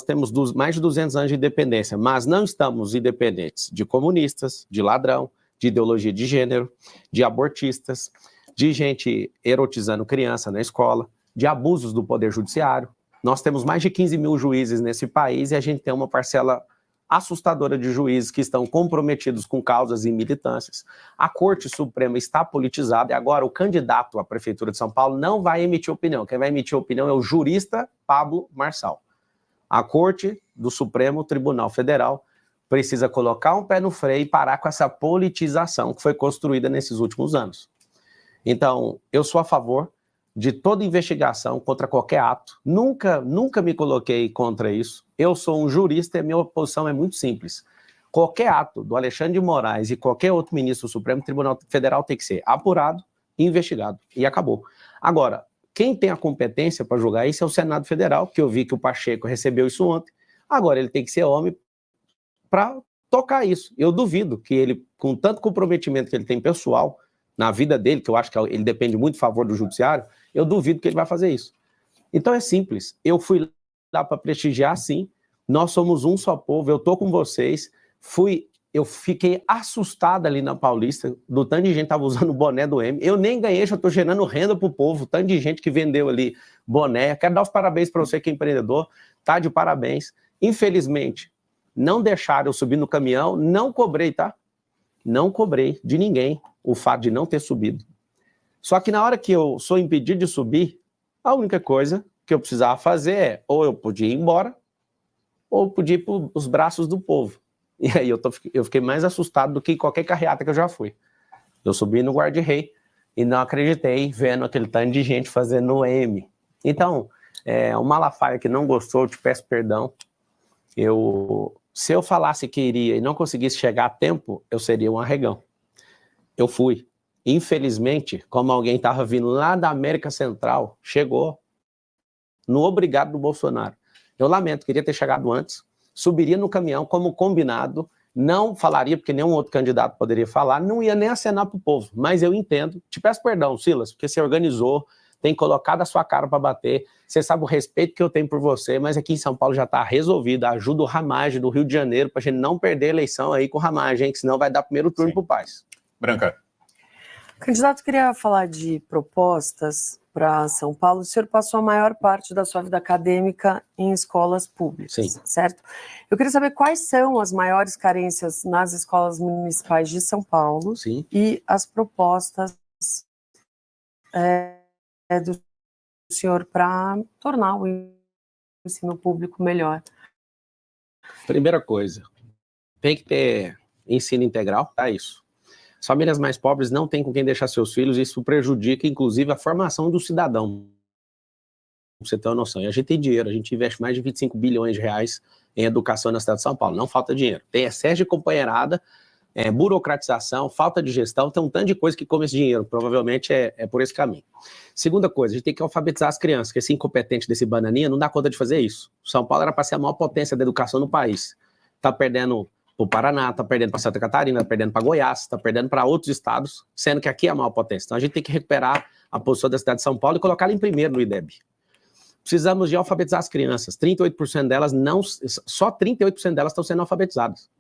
temos mais de 200 anos de independência, mas não estamos independentes de comunistas, de ladrão, de ideologia de gênero, de abortistas, de gente erotizando criança na escola, de abusos do poder judiciário. Nós temos mais de 15 mil juízes nesse país e a gente tem uma parcela assustadora de juízes que estão comprometidos com causas e militâncias. A Corte Suprema está politizada e agora o candidato à Prefeitura de São Paulo não vai emitir opinião. Quem vai emitir opinião é o jurista Pablo Marçal. A Corte do Supremo Tribunal Federal precisa colocar um pé no freio e parar com essa politização que foi construída nesses últimos anos. Então, eu sou a favor de toda investigação contra qualquer ato. Nunca me coloquei contra isso. Eu sou um jurista e a minha posição é muito simples. Qualquer ato do Alexandre de Moraes e qualquer outro ministro do Supremo Tribunal Federal tem que ser apurado e investigado. E acabou. Agora, quem tem a competência para julgar isso é o Senado Federal, que eu vi que o Pacheco recebeu isso ontem. Agora, ele tem que ser homem para tocar isso. Eu duvido que ele, com tanto comprometimento que ele tem pessoal na vida dele, que eu acho que ele depende muito do favor do judiciário, eu duvido que ele vai fazer isso. Então é simples, eu fui lá para prestigiar, sim, nós somos um só povo, eu tô com vocês, eu fiquei assustado ali na Paulista, do tanto de gente que tava usando o boné do M, eu nem ganhei, já tô gerando renda pro povo, tanto de gente que vendeu ali boné, quero dar os parabéns para você que é empreendedor, tá de parabéns. Infelizmente, não deixaram eu subir no caminhão, não cobrei, tá? Não cobrei de ninguém o fato de não ter subido. Só que na hora que eu sou impedido de subir, a única coisa que eu precisava fazer é, ou eu podia ir embora, ou eu podia ir para os braços do povo. E aí eu fiquei mais assustado do que qualquer carreata que eu já fui. Eu subi no guarda-rei e não acreditei vendo aquele tanto de gente fazendo o M. Então, o Malafaia que não gostou, eu te peço perdão. Se eu falasse que iria e não conseguisse chegar a tempo, eu seria um arregão. Eu fui. Infelizmente, como alguém estava vindo lá da América Central, chegou no obrigado do Bolsonaro. Eu lamento, queria ter chegado antes, subiria no caminhão como combinado, não falaria, porque nenhum outro candidato poderia falar, não ia nem acenar para o povo, mas eu entendo. Te peço perdão, Silas, porque você organizou, tem colocado a sua cara para bater, você sabe o respeito que eu tenho por você, mas aqui em São Paulo já está resolvido, ajuda o Ramagem do Rio de Janeiro para a gente não perder a eleição aí com o Ramagem, hein, que senão vai dar primeiro turno para o Paz. Branca. Candidato, queria falar de propostas para São Paulo. O senhor passou a maior parte da sua vida acadêmica em escolas públicas, sim, certo? Eu queria saber quais são as maiores carências nas escolas municipais de São Paulo, sim, e as propostas do senhor para tornar o ensino público melhor. Primeira coisa, tem que ter ensino integral, tá isso. As famílias mais pobres não têm com quem deixar seus filhos, e isso prejudica, inclusive, a formação do cidadão. Pra você ter uma noção. E a gente tem dinheiro, a gente investe mais de 25 bilhões de reais em educação na cidade de São Paulo. Não falta dinheiro. Tem excesso de companheirada, burocratização, falta de gestão, tem um tanto de coisa que come esse dinheiro. Provavelmente é por esse caminho. Segunda coisa, a gente tem que alfabetizar as crianças, que esse incompetente desse bananinha não dá conta de fazer isso. São Paulo era para ser a maior potência da educação no país. Está perdendo para o Paraná, está perdendo para Santa Catarina, está perdendo para Goiás, está perdendo para outros estados, sendo que aqui é a maior potência. Então a gente tem que recuperar a posição da cidade de São Paulo e colocá-la em primeiro no IDEB. Precisamos de alfabetizar as crianças. 38% delas só 38% delas estão sendo alfabetizadas.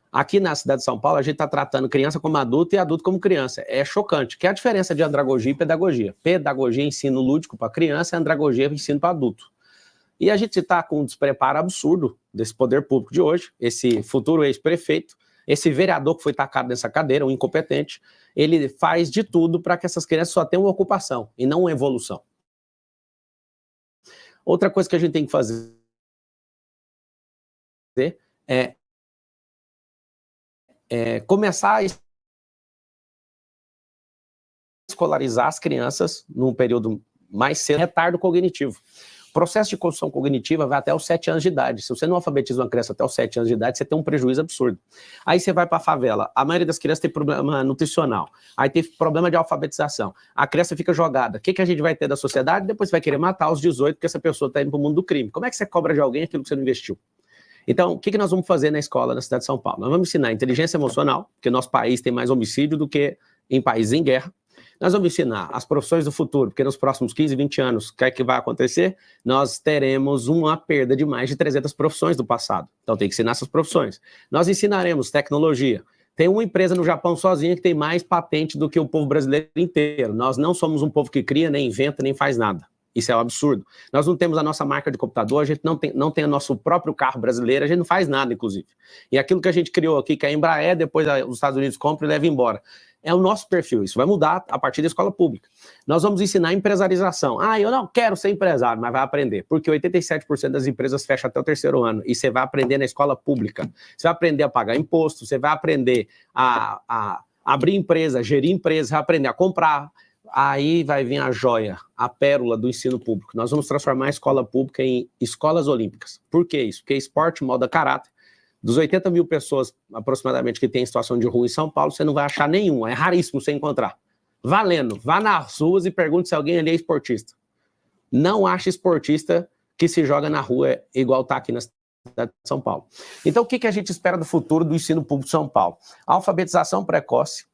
Aqui na cidade de São Paulo, a gente está tratando criança como adulto e adulto como criança. É chocante. Que é a diferença de andragogia e pedagogia. Pedagogia é ensino lúdico para criança, e andragogia é ensino para adulto. E a gente está com um despreparo absurdo desse poder público de hoje, esse futuro ex-prefeito, esse vereador que foi tacado nessa cadeira, um incompetente, ele faz de tudo para que essas crianças só tenham uma ocupação e não uma evolução. Outra coisa que a gente tem que fazer é começar a escolarizar as crianças num período mais cedo, retardo cognitivo. O processo de construção cognitiva vai até os 7 anos de idade. Se você não alfabetiza uma criança até os 7 anos de idade, você tem um prejuízo absurdo. Aí você vai para a favela, a maioria das crianças tem problema nutricional, aí tem problema de alfabetização, a criança fica jogada. O que a gente vai ter da sociedade? Depois vai querer matar aos 18, porque essa pessoa está indo para o mundo do crime. Como é que você cobra de alguém aquilo que você não investiu? Então, o que nós vamos fazer na escola na cidade de São Paulo? Nós vamos ensinar inteligência emocional, porque nosso país tem mais homicídio do que em países em guerra. Nós vamos ensinar as profissões do futuro, porque nos próximos 15, 20 anos, o que é que vai acontecer? Nós teremos uma perda de mais de 300 profissões do passado. Então tem que ensinar essas profissões. Nós ensinaremos tecnologia. Tem uma empresa no Japão sozinha que tem mais patente do que o povo brasileiro inteiro. Nós não somos um povo que cria, nem inventa, nem faz nada. Isso é um absurdo. Nós não temos a nossa marca de computador, a gente não tem o nosso próprio carro brasileiro, a gente não faz nada, inclusive. E aquilo que a gente criou aqui, que é a Embraer, depois os Estados Unidos compra e leva embora. É o nosso perfil, isso vai mudar a partir da escola pública. Nós vamos ensinar empresarização. Eu não quero ser empresário, mas vai aprender, porque 87% das empresas fecham até o 3º ano, e você vai aprender na escola pública. Você vai aprender a pagar imposto, você vai aprender a abrir empresa, gerir empresa, vai aprender a comprar. Aí vai vir a joia, a pérola do ensino público. Nós vamos transformar a escola pública em escolas olímpicas. Por que isso? Porque esporte molda caráter. Dos 80 mil pessoas, aproximadamente, que tem em situação de rua em São Paulo, você não vai achar nenhum, é raríssimo você encontrar. Valendo, vá nas ruas e pergunte se alguém ali é esportista. Não acha esportista que se joga na rua igual está aqui na cidade de São Paulo. Então, o que a gente espera do futuro do ensino público de São Paulo? Alfabetização precoce,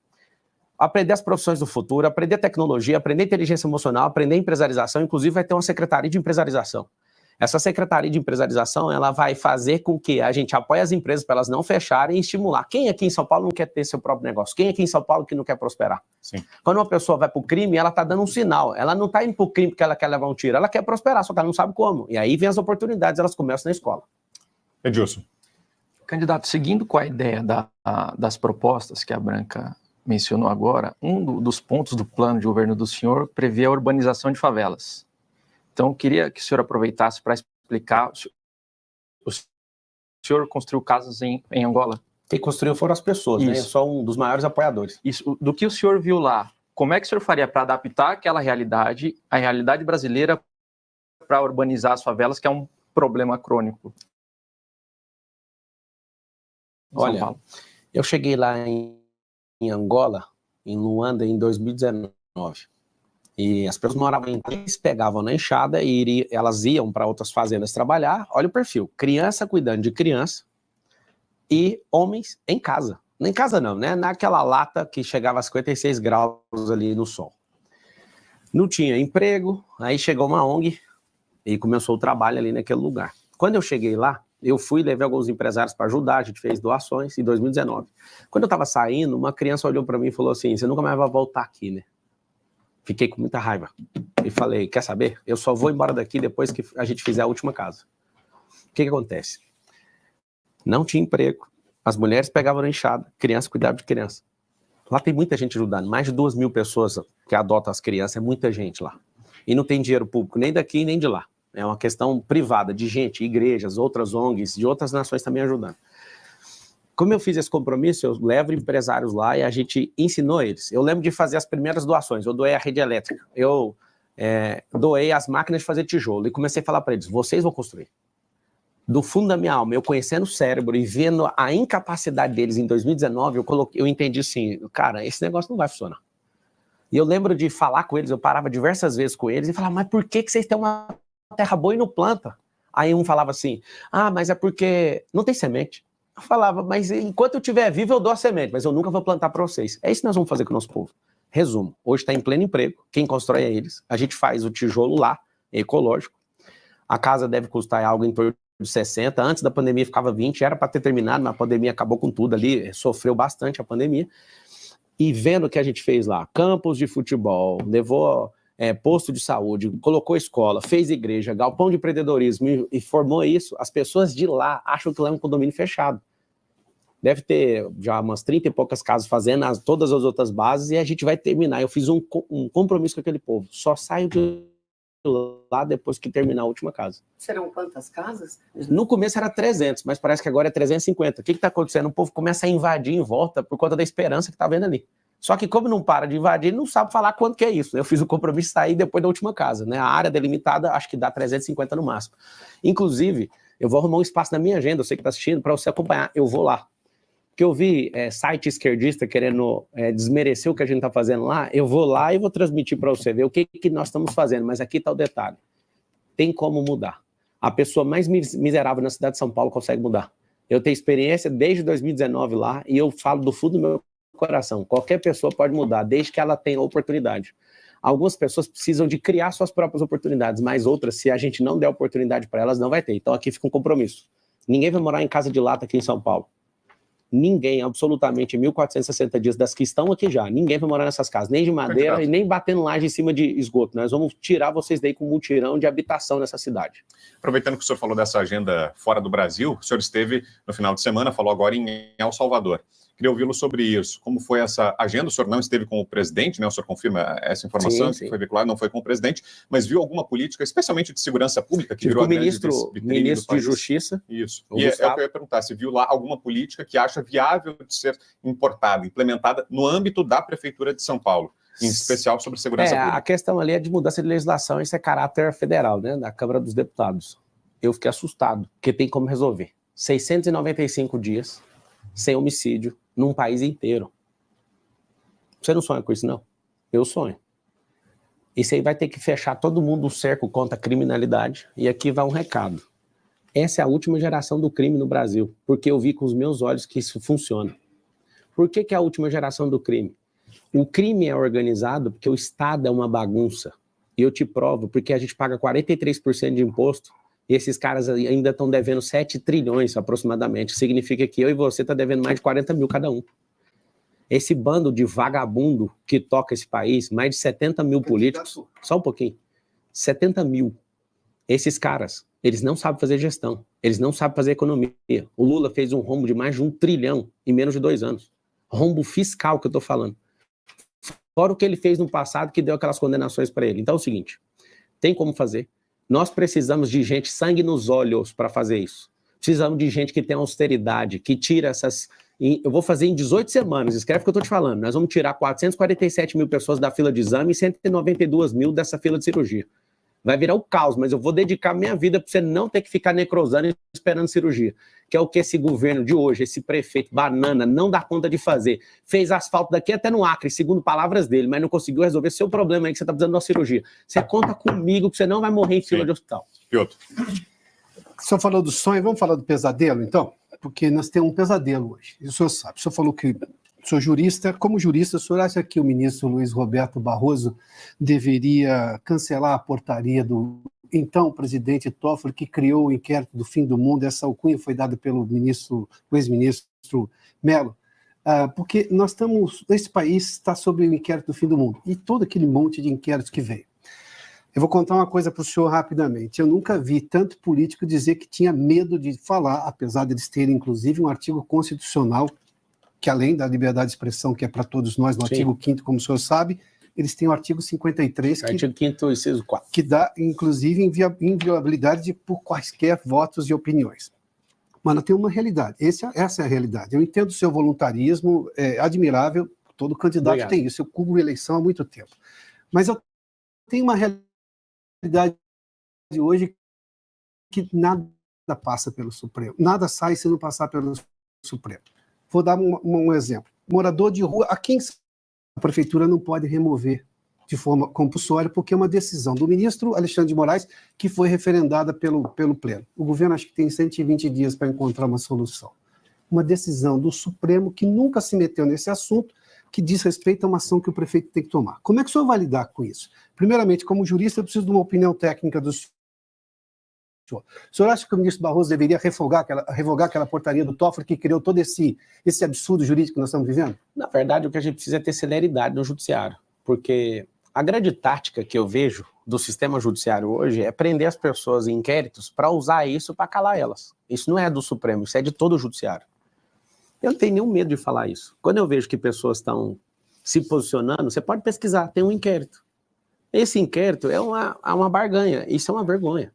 aprender as profissões do futuro, aprender tecnologia, aprender inteligência emocional, aprender empresarização, inclusive vai ter uma secretaria de empresarização. Essa secretaria de empresarização, ela vai fazer com que a gente apoie as empresas para elas não fecharem e estimular. Quem aqui em São Paulo não quer ter seu próprio negócio? Quem aqui em São Paulo que não quer prosperar? Sim. Quando uma pessoa vai para o crime, ela está dando um sinal. Ela não está indo para o crime porque ela quer levar um tiro, ela quer prosperar, só que ela não sabe como. E aí vem as oportunidades, elas começam na escola. Edilson. Candidato, seguindo com a ideia das propostas que a Branca mencionou agora, um dos pontos do plano de governo do senhor prevê a urbanização de favelas. Então, eu queria que o senhor aproveitasse para explicar. O senhor construiu casas em Angola? Quem construiu foram as pessoas, né? Eu sou um dos maiores apoiadores. Isso. Do que o senhor viu lá, como é que o senhor faria para adaptar aquela realidade, a realidade brasileira, para urbanizar as favelas, que é um problema crônico? Olha, eu cheguei lá em Angola, em Luanda, em 2019. E as pessoas moravam em país, pegavam na enxada e elas iam para outras fazendas trabalhar. Olha o perfil, criança cuidando de criança e homens em casa. Nem em casa não, né? Naquela lata que chegava a 56 graus ali no sol. Não tinha emprego, aí chegou uma ONG e começou o trabalho ali naquele lugar. Quando eu cheguei lá, eu fui, levei alguns empresários para ajudar, a gente fez doações em 2019. Quando eu estava saindo, uma criança olhou para mim e falou assim, você nunca mais vai voltar aqui, né? Fiquei com muita raiva e falei, quer saber? Eu só vou embora daqui depois que a gente fizer a última casa. O que acontece? Não tinha emprego, as mulheres pegavam na enxada, criança cuidava de criança. Lá tem muita gente ajudando, mais de 2.000 pessoas que adotam as crianças, é muita gente lá. E não tem dinheiro público nem daqui nem de lá. É uma questão privada de gente, igrejas, outras ONGs, de outras nações também ajudando. Como eu fiz esse compromisso, eu levo empresários lá e a gente ensinou eles. Eu lembro de fazer as primeiras doações, eu doei a rede elétrica, eu doei as máquinas de fazer tijolo e comecei a falar para eles, vocês vão construir. Do fundo da minha alma, eu conhecendo o cérebro e vendo a incapacidade deles em 2019, eu entendi assim, cara, esse negócio não vai funcionar. E eu lembro de falar com eles, eu parava diversas vezes com eles e falava, mas por que vocês têm uma terra boa e não planta? Aí um falava assim, mas é porque não tem semente. Eu falava, mas enquanto eu estiver vivo eu dou a semente, mas eu nunca vou plantar para vocês. É isso que nós vamos fazer com o nosso povo. Resumo, hoje está em pleno emprego, quem constrói é eles, a gente faz o tijolo lá, é ecológico, a casa deve custar algo em torno de 60, antes da pandemia ficava 20, era para ter terminado, mas a pandemia acabou com tudo ali, sofreu bastante a pandemia, e vendo o que a gente fez lá, campos de futebol, levou posto de saúde, colocou escola, fez igreja, galpão de empreendedorismo e formou isso, as pessoas de lá acham que lá é um condomínio fechado. Deve ter já umas 30 e poucas casas fazendo todas as outras bases e a gente vai terminar. Eu fiz um compromisso com aquele povo, só saio de lá depois que terminar a última casa. Serão quantas casas? No começo era 300, mas parece que agora é 350. O que está acontecendo? O povo começa a invadir em volta por conta da esperança que está vendo ali. Só que como não para de invadir, ele não sabe falar quanto que é isso. Eu fiz o compromisso de sair depois da última casa, né? A área delimitada acho que dá 350 no máximo. Inclusive, eu vou arrumar um espaço na minha agenda, eu sei que está assistindo, para você acompanhar. Eu vou lá. Porque eu vi site esquerdista querendo desmerecer o que a gente está fazendo lá, eu vou lá e vou transmitir para você ver o que nós estamos fazendo. Mas aqui está o detalhe. Tem como mudar. A pessoa mais miserável na cidade de São Paulo consegue mudar. Eu tenho experiência desde 2019 lá e eu falo do fundo do meu coração. Qualquer pessoa pode mudar, desde que ela tenha oportunidade. Algumas pessoas precisam de criar suas próprias oportunidades, mas outras, se a gente não der oportunidade para elas, não vai ter. Então aqui fica um compromisso. Ninguém vai morar em casa de lata aqui em São Paulo. Ninguém, absolutamente, 1.460 dias das que estão aqui já, ninguém vai morar nessas casas, nem de madeira e nem batendo laje em cima de esgoto. Nós vamos tirar vocês daí com um mutirão de habitação nessa cidade. Aproveitando que o senhor falou dessa agenda fora do Brasil, o senhor esteve no final de semana, falou agora em El Salvador. Queria ouvi-lo sobre isso. Como foi essa agenda? O senhor não esteve com o presidente, né? O senhor confirma essa informação sim. que foi veiculada, não foi com o presidente, mas viu alguma política, especialmente de segurança pública, que Tive virou com o ministro de Justiça. Isso. E é o que eu ia perguntar, se viu lá alguma política que acha viável de ser importada, implementada no âmbito da Prefeitura de São Paulo, em especial sobre segurança pública. A questão ali é de mudança de legislação, isso é caráter federal, né? Da Câmara dos Deputados. Eu fiquei assustado, porque tem como resolver. 695 dias sem homicídio num país inteiro. Você não sonha com isso, não? Eu sonho. Isso aí vai ter que fechar todo mundo um cerco contra a criminalidade. E aqui vai um recado. Essa é a última geração do crime no Brasil, porque eu vi com os meus olhos que isso funciona. Por que é a última geração do crime? O crime é organizado porque o Estado é uma bagunça. E eu te provo, porque a gente paga 43% de imposto, e esses caras ainda estão devendo 7 trilhões aproximadamente. Significa que eu e você estão devendo mais de 40 mil cada um. Esse bando de vagabundo que toca esse país, mais de 70 mil políticos, só um pouquinho, 70 mil. Esses caras, eles não sabem fazer gestão, eles não sabem fazer economia. O Lula fez um rombo de mais de 1 trilhão em menos de 2 anos. Rombo fiscal que eu estou falando. Fora o que ele fez no passado que deu aquelas condenações para ele. Então é o seguinte, tem como fazer. Nós precisamos de gente sangue nos olhos para fazer isso. Precisamos de gente que tem austeridade, que tira essas... Eu vou fazer em 18 semanas, escreve o que eu estou te falando. Nós vamos tirar 447 mil pessoas da fila de exame e 192 mil dessa fila de cirurgia. Vai virar o caos, mas eu vou dedicar minha vida para você não ter que ficar necrosando e esperando cirurgia. Que é o que esse governo de hoje, esse prefeito banana, não dá conta de fazer. Fez asfalto daqui até no Acre, segundo palavras dele, mas não conseguiu resolver seu problema aí que você está precisando de uma cirurgia. Você conta comigo que você não vai morrer em fila de hospital. Piotr. O senhor falou do sonho, vamos falar do pesadelo, então? Porque nós temos um pesadelo hoje. E o senhor sabe, o senhor falou que sou jurista. Como jurista, o senhor acha que o ministro Luiz Roberto Barroso deveria cancelar a portaria do então presidente Toffoli, que criou o inquérito do fim do mundo? Essa alcunha foi dada pelo ex-ministro Mello. Porque esse país está sob o inquérito do fim do mundo. E todo aquele monte de inquéritos que veio. Eu vou contar uma coisa para o senhor rapidamente. Eu nunca vi tanto político dizer que tinha medo de falar, apesar de eles terem, inclusive, um artigo constitucional que, além da liberdade de expressão, que é para todos nós, no artigo 5º, como o senhor sabe, eles têm o artigo 53, artigo 5º, inciso 4. Que dá, inclusive, inviolabilidade por quaisquer votos e opiniões. Mas tem uma realidade. Essa é a realidade. Eu entendo o seu voluntarismo, é admirável, todo candidato tem isso. Eu cubro eleição há muito tempo. Mas eu tenho uma realidade hoje que nada passa pelo Supremo. Nada sai se não passar pelo Supremo. Vou dar um exemplo. Morador de rua, aqui a prefeitura não pode remover de forma compulsória, porque é uma decisão do ministro Alexandre de Moraes que foi referendada pelo Pleno. O governo acho que tem 120 dias para encontrar uma solução. Uma decisão do Supremo que nunca se meteu nesse assunto, que diz respeito a uma ação que o prefeito tem que tomar. Como é que o senhor vai lidar com isso? Primeiramente, como jurista, eu preciso de uma opinião técnica do senhor. O senhor acha que o ministro Barroso deveria revogar aquela portaria do Toffoli que criou todo esse absurdo jurídico que nós estamos vivendo? Na verdade, o que a gente precisa é ter celeridade no judiciário, porque a grande tática que eu vejo do sistema judiciário hoje é prender as pessoas em inquéritos para usar isso para calar elas. Isso não é do Supremo, isso é de todo o judiciário. Eu não tenho nenhum medo de falar isso. Quando eu vejo que pessoas estão se posicionando, você pode pesquisar, tem um inquérito. Esse inquérito é uma barganha, isso é uma vergonha.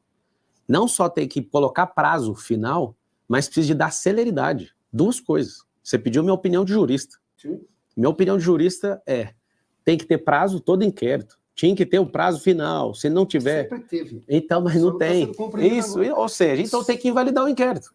Não só tem que colocar prazo final, mas precisa de dar celeridade. Duas coisas. Você pediu minha opinião de jurista. Sim. Minha opinião de jurista tem que ter prazo todo inquérito. Tinha que ter o prazo final. Se não tiver... Sempre teve. Então, mas não tem. Isso, ou seja, então tem que invalidar o inquérito.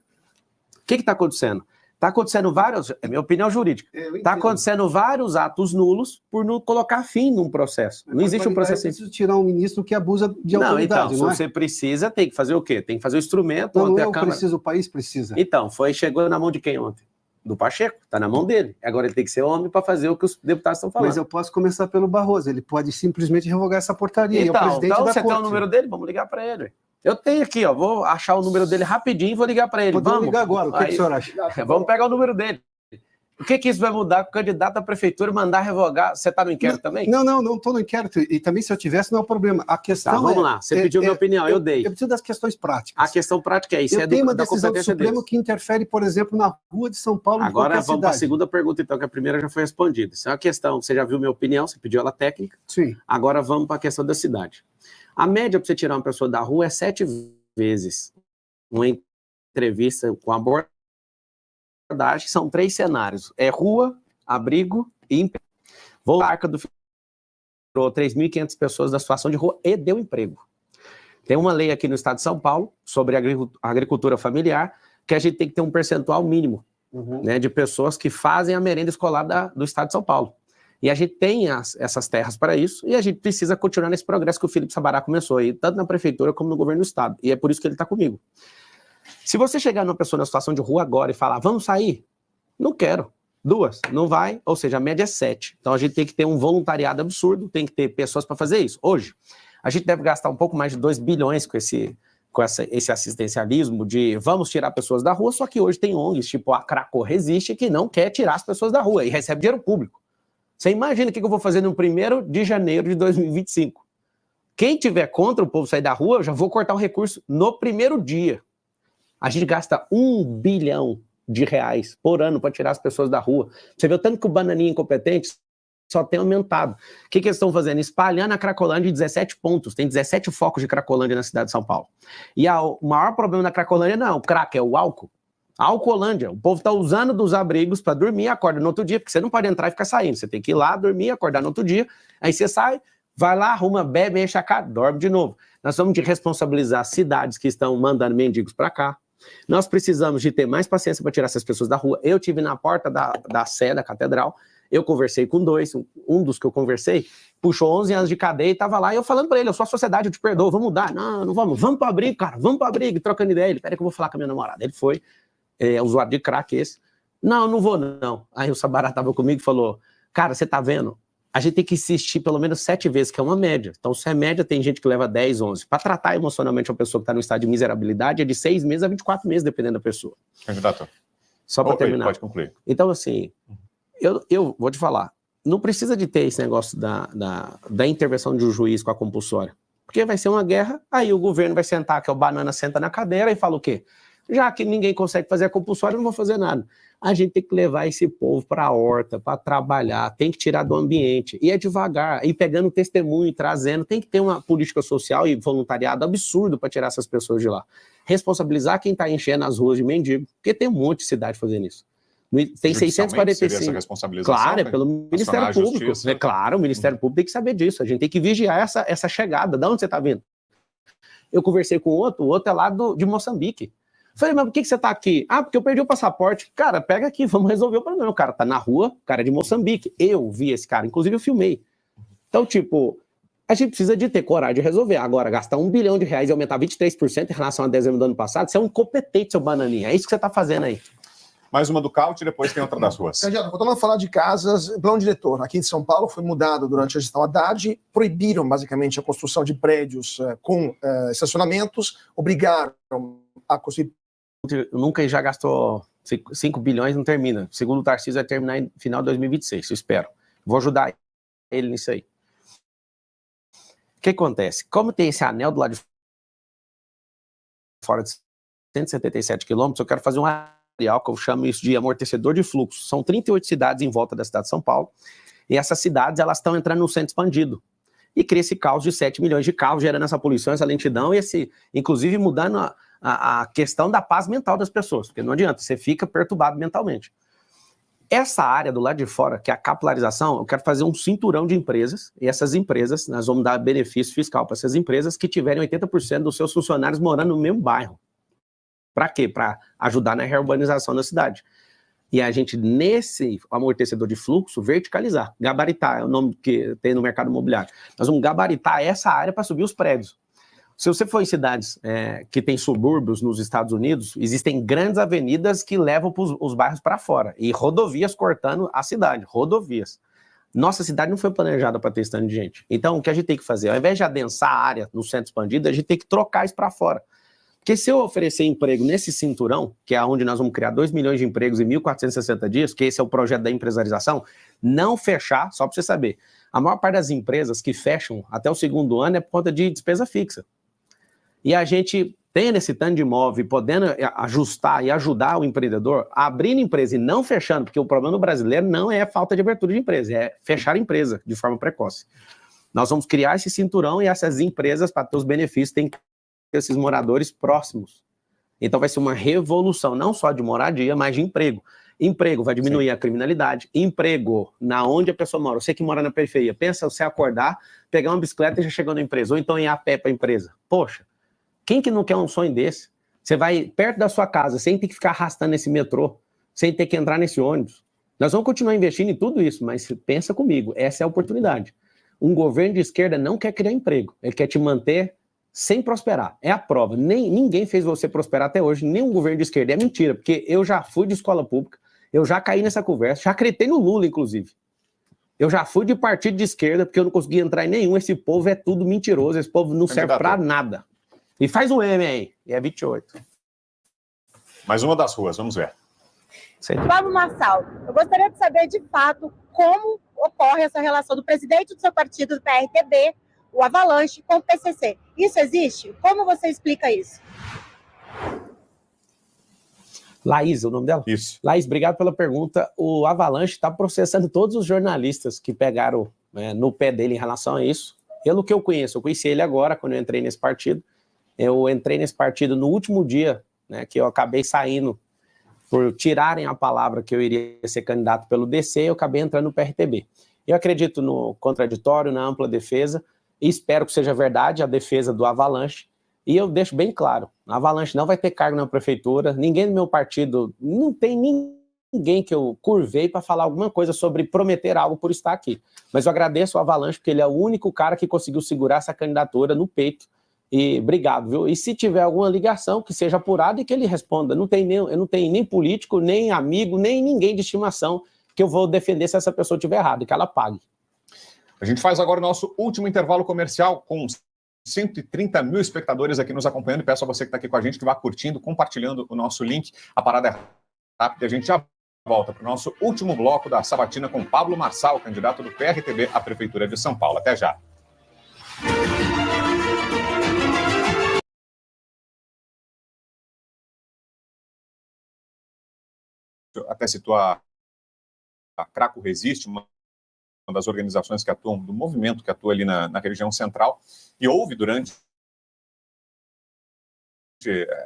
O que está acontecendo? Está acontecendo vários... É minha opinião jurídica. Está acontecendo vários atos nulos por não colocar fim num processo. Não existe um processo... É preciso tirar um ministro que abusa de autoridade, então, se você precisa, tem que fazer o quê? Tem que fazer o instrumento. Não é o preciso, o país precisa. Então, chegou na mão de quem ontem? Do Pacheco, está na mão dele. Agora ele tem que ser homem para fazer o que os deputados estão falando. Mas eu posso começar pelo Barroso, ele pode simplesmente revogar essa portaria. Então você tem o número dele? Vamos ligar para ele. Eu tenho aqui, vou achar o número dele rapidinho e vou ligar para ele. Vamos ligar agora, o que o senhor acha? Vamos pegar o número dele. O que isso vai mudar com o candidato à prefeitura mandar revogar? Você está no inquérito também? Não estou no inquérito. E também, se eu tivesse, não é o problema. A questão vamos lá. Você pediu minha opinião, eu dei. Eu preciso das questões práticas. A questão prática é isso. Eu tenho uma decisão do Supremo que interfere, por exemplo, na rua de São Paulo. Agora vamos para a segunda pergunta, então, que a primeira já foi respondida. Isso é uma questão, você já viu minha opinião, você pediu ela técnica. Sim. Agora vamos para a questão da cidade. A média para você tirar uma pessoa da rua é 7 vezes. Uma entrevista com abordagem, são 3 cenários. É rua, abrigo e emprego. Vou à Arca do Filho, 3.500 pessoas da situação de rua e deu emprego. Tem uma lei aqui no estado de São Paulo sobre agricultura familiar que a gente tem que ter um percentual mínimo né, de pessoas que fazem a merenda escolar do estado de São Paulo. E a gente tem essas terras para isso e a gente precisa continuar nesse progresso que o Felipe Sabará começou aí, tanto na prefeitura como no governo do estado. E é por isso que ele está comigo. Se você chegar numa pessoa na situação de rua agora e falar, vamos sair? Não quero. 2, não vai, ou seja, a média é 7. Então a gente tem que ter um voluntariado absurdo, tem que ter pessoas para fazer isso. Hoje, a gente deve gastar um pouco mais de 2 bilhões com esse assistencialismo de vamos tirar pessoas da rua, só que hoje tem ONGs, tipo a Cracó Resiste, que não quer tirar as pessoas da rua e recebe dinheiro público. Você imagina o que eu vou fazer no 1º de janeiro de 2025. Quem tiver contra o povo sair da rua, eu já vou cortar o recurso no primeiro dia. A gente gasta R$1 bilhão por ano para tirar as pessoas da rua. Você vê o tanto que o bananinha incompetente só tem aumentado. O que eles estão fazendo? Espalhando a Cracolândia em 17 pontos. Tem 17 focos de Cracolândia na cidade de São Paulo. E o maior problema da Cracolândia não é o crack, é o álcool. A Alcolândia. O povo está usando dos abrigos para dormir e acorda no outro dia, porque você não pode entrar e ficar saindo. Você tem que ir lá, dormir, acordar no outro dia. Aí você sai, vai lá, arruma, bebe, enche a cara, dorme de novo. Nós vamos de responsabilizar cidades que estão mandando mendigos para cá. Nós precisamos de ter mais paciência para tirar essas pessoas da rua. Eu tive na porta da Sé, da catedral, eu conversei com 2, um dos que eu conversei, puxou 11 anos de cadeia e estava lá, e eu falando para ele, eu sou a sociedade, eu te perdoo, vamos mudar. Não vamos para o abrigo, cara, vamos para o abrigo, trocando ideia. Ele, peraí que eu vou falar com a minha namorada. Ele foi, usuário de crack esse. Não vou não. Aí o Sabará estava comigo e falou, cara, você tá vendo? A gente tem que insistir pelo menos 7 vezes, que é uma média. Então, se é média, tem gente que leva 10, 11. Para tratar emocionalmente uma pessoa que está no estado de miserabilidade, é de 6 meses a 24 meses, dependendo da pessoa. Candidato. Só para terminar. Pode concluir. Então, assim, eu vou te falar, não precisa de ter esse negócio da intervenção de um juiz com a compulsória. Porque vai ser uma guerra, aí o governo vai sentar, que é o banana senta na cadeira e fala o quê? Já que ninguém consegue fazer a compulsória, eu não vou fazer nada. A gente tem que levar esse povo para a horta, para trabalhar, tem que tirar do ambiente. E é devagar, ir pegando testemunho, trazendo. Tem que ter uma política social e voluntariado absurdo para tirar essas pessoas de lá. Responsabilizar quem está enchendo as ruas de mendigo, porque tem um monte de cidade fazendo isso. Tem 645. Essa responsabilização, claro, é pelo Ministério Público. É claro, o Ministério Público tem que saber disso. A gente tem que vigiar essa chegada. De onde você está vindo? Eu conversei com o outro é lá de Moçambique. Falei, mas por que você tá aqui? Ah, porque eu perdi o passaporte. Cara, pega aqui, vamos resolver o problema. O cara tá na rua, o cara é de Moçambique. Eu vi esse cara, inclusive eu filmei. Então, tipo, a gente precisa de ter coragem de resolver. Agora, gastar R$1 bilhão e aumentar 23% em relação a dezembro do ano passado, você é um incompetente, seu bananinha. É isso que você tá fazendo aí. Mais uma do Caute e depois tem outra das ruas. Candidato, voltando a falar de casas, plano diretor aqui em São Paulo foi mudado durante a gestão Haddad, proibiram basicamente a construção de prédios com estacionamentos, obrigaram a construir. Nunca já gastou 5 bilhões, não termina. Segundo o Tarcísio, vai terminar no final de 2026, eu espero. Vou ajudar ele nisso aí. O que acontece? Como tem esse anel do lado de fora de 177 quilômetros, eu quero fazer um areal, que eu chamo isso de amortecedor de fluxo. São 38 cidades em volta da cidade de São Paulo, e essas cidades elas estão entrando no centro expandido. e cria esse caos de 7 milhões de carros, gerando essa poluição, essa lentidão, e inclusive mudando a questão da paz mental das pessoas, porque não adianta, você fica perturbado mentalmente. Essa área do lado de fora, que é a capilarização, eu quero fazer um cinturão de empresas, e essas empresas, nós vamos dar benefício fiscal para essas empresas que tiverem 80% dos seus funcionários morando no mesmo bairro. Para quê? Para ajudar na reurbanização da cidade. E a gente, nesse amortecedor de fluxo, verticalizar, gabaritar, é o nome que tem no mercado imobiliário. Nós vamos gabaritar essa área para subir os prédios. Se você for em cidades que tem subúrbios nos Estados Unidos, existem grandes avenidas que levam os bairros para fora, e rodovias cortando a cidade, rodovias. Nossa cidade não foi planejada para ter esse tanto de gente. Então, o que a gente tem que fazer? Ao invés de adensar a área no centro expandido, a gente tem que trocar isso para fora. Porque se eu oferecer emprego nesse cinturão, que é onde nós vamos criar 2 milhões de empregos em 1.460 dias, que esse é o projeto da empresarização, não fechar, só para você saber, a maior parte das empresas que fecham até o 2º ano é por conta de despesa fixa. E a gente, tendo esse tanto de imóvel, podendo ajustar e ajudar o empreendedor, abrindo empresa e não fechando, porque o problema do brasileiro não é falta de abertura de empresa, é fechar a empresa de forma precoce. Nós vamos criar esse cinturão e essas empresas, para ter os benefícios, tem que ter esses moradores próximos. Então vai ser uma revolução, não só de moradia, mas de emprego. Emprego vai diminuir a criminalidade, emprego na onde a pessoa mora. Você que mora na periferia, pensa você acordar, pegar uma bicicleta e já chegou na empresa, ou então ir a pé para a empresa. Poxa, quem que não quer um sonho desse? Você vai perto da sua casa, sem ter que ficar arrastando esse metrô, sem ter que entrar nesse ônibus. Nós vamos continuar investindo em tudo isso, mas pensa comigo, essa é a oportunidade. Um governo de esquerda não quer criar emprego, ele quer te manter sem prosperar. É a prova. Ninguém fez você prosperar até hoje, nem um governo de esquerda. É mentira, porque eu já fui de escola pública, eu já caí nessa conversa, já acreditei no Lula, inclusive. Eu já fui de partido de esquerda, porque eu não consegui entrar em nenhum. Esse povo é tudo mentiroso, esse povo não serve para nada. E faz um M aí, e é 28. Mais uma das ruas, vamos ver. Pablo Marçal, eu gostaria de saber de fato como ocorre essa relação do presidente do seu partido, do PRTB, o Avalanche, com o PCC. Isso existe? Como você explica isso? Laís, é o nome dela? Isso. Laís, obrigado pela pergunta. O Avalanche está processando todos os jornalistas que pegaram no pé dele em relação a isso. Pelo que eu conheci ele agora, quando eu entrei nesse partido. Eu entrei nesse partido no último dia, que eu acabei saindo por tirarem a palavra que eu iria ser candidato pelo DC, eu acabei entrando no PRTB. Eu acredito no contraditório, na ampla defesa, e espero que seja verdade a defesa do Avalanche, e eu deixo bem claro, a Avalanche não vai ter cargo na prefeitura, ninguém do meu partido, não tem ninguém que eu curvei para falar alguma coisa sobre prometer algo por estar aqui. Mas eu agradeço o Avalanche, porque ele é o único cara que conseguiu segurar essa candidatura no peito. E obrigado, viu? E se tiver alguma ligação, que seja apurada e que ele responda. Eu não tenho nem político, nem amigo, nem ninguém de estimação que eu vou defender se essa pessoa estiver errada, e que ela pague. A gente faz agora o nosso último intervalo comercial com 130 mil espectadores aqui nos acompanhando. E peço a você que está aqui com a gente que vá curtindo, compartilhando o nosso link. A parada é rápida. A gente já volta para o nosso último bloco da Sabatina com Pablo Marçal, candidato do PRTB à Prefeitura de São Paulo. Até já. Até citou a Craco Resiste, uma das organizações que atuam, do movimento que atua ali na região central, e houve durante